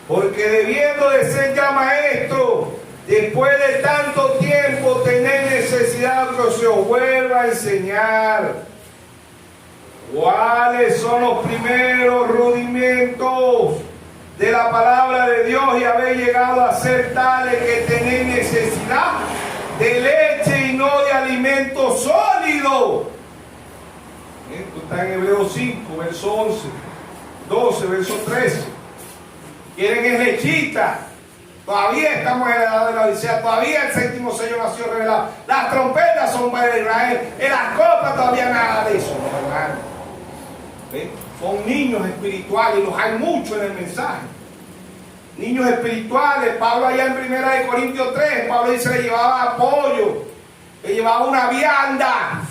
porque debiendo de ser ya maestro, después de tanto tiempo tenéis necesidad que se os vuelva a enseñar cuáles son los primeros rudimentos de la palabra de Dios, y habéis llegado a ser tales que tenéis necesidad de leche y no de alimento sólido. Esto está en Hebreos 5, verso 11, 12, verso 13. Quieren es lechita. Todavía estamos en la edad de la Odisea, todavía el 7º sello no ha sido revelado. Las trompetas son para Israel, en las copas todavía nada de eso, no, hermano. Son niños espirituales, y los hay mucho en el mensaje. Niños espirituales. Pablo allá en 1 Corintios 3, Pablo dice: le llevaba pollo, le llevaba una vianda,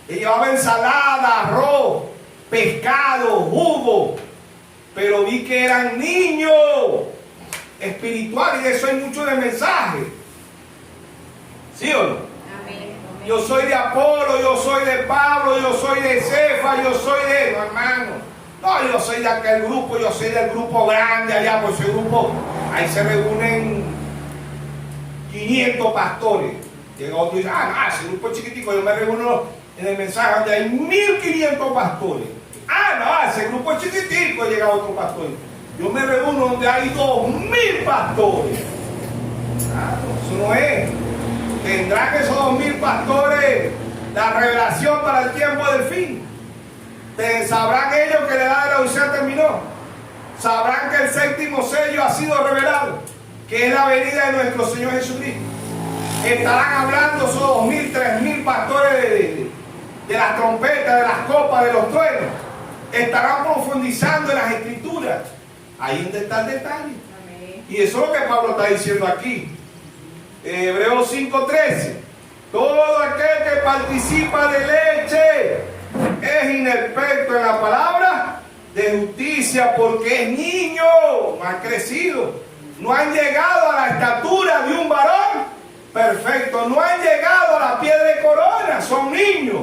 le llevaba ensalada, arroz, pescado, jugo, pero vi que eran niños espirituales, y de eso hay mucho en el mensaje. ¿Sí o no? Yo soy de Apolo, yo soy de Pablo, yo soy de Cefa, yo soy de... No, hermano. No, yo soy de aquel grupo, yo soy del grupo grande allá, pues ese grupo, ahí se reúnen 500 pastores. Llega otro y dice: no, ese grupo es chiquitico, yo me reúno en el mensaje donde hay 1500 pastores. No, ese grupo es chiquitico, llega otro pastor. Yo me reúno donde hay 2000 pastores. Eso no es. ¿Tendrán esos 2000 pastores la revelación para el tiempo del fin? ¿Sabrán ellos que la edad de la Odisea terminó? ¿Sabrán que el séptimo sello ha sido revelado? Que es la venida de nuestro Señor Jesucristo. Estarán hablando esos 2000, 3000 pastores de las trompetas, de las copas, de los truenos. Estarán profundizando en las escrituras. Ahí es donde está el detalle. Y eso es lo que Pablo está diciendo aquí. Hebreos 5:13. Todo aquel que participa de leche es inexperto en la palabra de justicia, porque es niño, no han crecido, no han llegado a la estatura de un varón perfecto, no han llegado a la pie de corona, son niños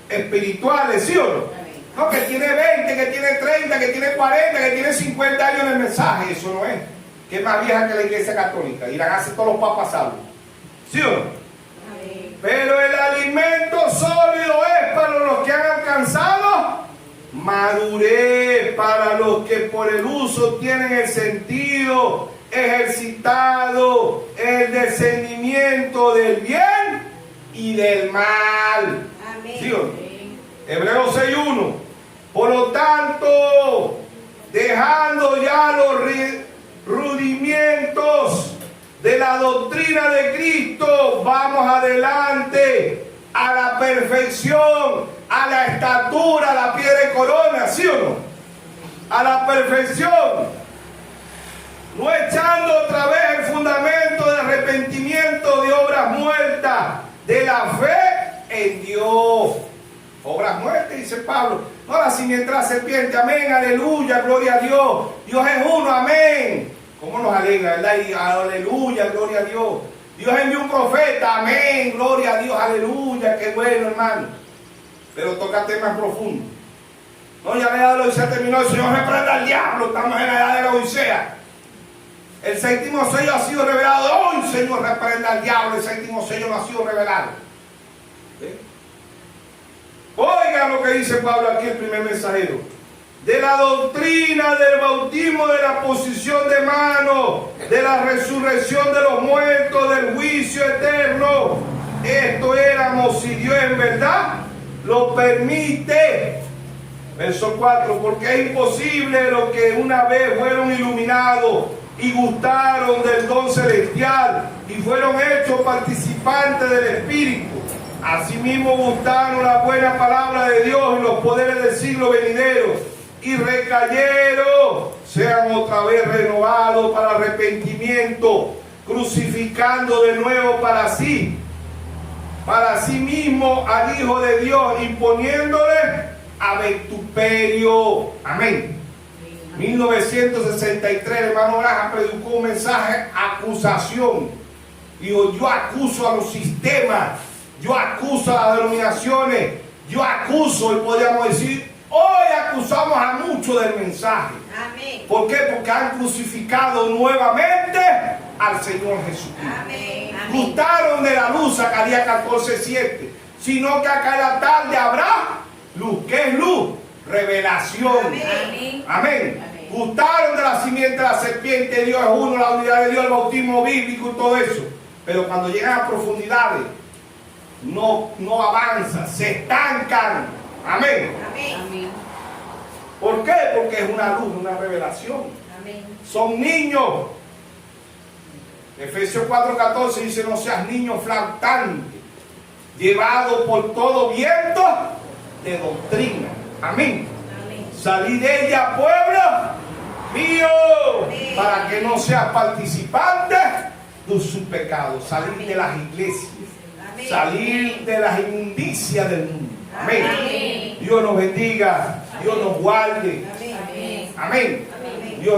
espirituales, ¿sí o no? No, que tiene 20, que tiene 30, que tiene 40, que tiene 50 años en el mensaje, eso no es. Que es más vieja que la Iglesia Católica y la hacen todos los papas salvos, ¿sí o no? Pero el alimento sólido es para los que han alcanzado madurez, para los que por el uso tienen el sentido ejercitado, el discernimiento del bien y del mal. Amén. ¿Sí o no? Hebreos 6:1. Por lo tanto, dejando ya los rudimentos de la doctrina de Cristo, vamos adelante a la perfección, a la estatura, a la pie de corona, ¿sí o no? A la perfección, no echando otra vez el fundamento de arrepentimiento de obras muertas, de la fe en Dios. Obras muertas, dice Pablo. No la simiente de la serpiente, amén, aleluya, gloria a Dios. Dios es uno, amén. ¿Cómo nos alegra, verdad? Y aleluya, gloria a Dios. Dios envió un profeta, amén, gloria a Dios, aleluya, qué bueno, hermano. Pero toca temas profundos. No, ya la edad de la Odisea terminó, el Señor reprenda al diablo, estamos en la edad de la Odisea. El séptimo sello ha sido revelado hoy, Señor, reprenda al diablo, el séptimo sello no ha sido revelado. ¿Sí? Oigan lo que dice Pablo aquí, el primer mensajero. De la doctrina del bautismo, de la posición de mano, de la resurrección de los muertos, del juicio eterno. Esto éramos si Dios en verdad lo permite. Verso 4, porque es imposible los que una vez fueron iluminados y gustaron del don celestial y fueron hechos participantes del Espíritu. Asimismo gustaron la buena palabra de Dios y los poderes del siglo venidero, y recayeron, sean otra vez renovados para arrepentimiento, crucificando de nuevo para sí mismo al Hijo de Dios, imponiéndole a vituperio. Amén. 1963, el hermano Graham predicó un mensaje acusación. Dijo, yo acuso a los sistemas, yo acuso a las denominaciones, yo acuso, y podríamos decir, hoy acusamos a muchos del mensaje. Amén. ¿Por qué? Porque han crucificado nuevamente al Señor Jesucristo. Amén. Gustaron de la luz, Zacarías 14:7. Sino que acá en la tarde habrá luz. ¿Qué es luz? Revelación. Amén. Amén. Gustaron de la simiente de la serpiente, Dios es uno, la unidad de Dios, el bautismo bíblico y todo eso. Pero cuando llegan a profundidades, no avanzan, se estancan. Amén. Amén. ¿Por qué? Porque es una luz, una revelación. Amén. Son niños. Efesios 4:14 dice, no seas niño flautante, llevado por todo viento de doctrina. Amén. Amén. Salí de ella, pueblo mío, para que no seas participante de sus pecados. Salir de las iglesias, salir de las inmundicias del mundo. Amén. Amén. Dios nos bendiga, Dios nos guarde. Amén. Amén.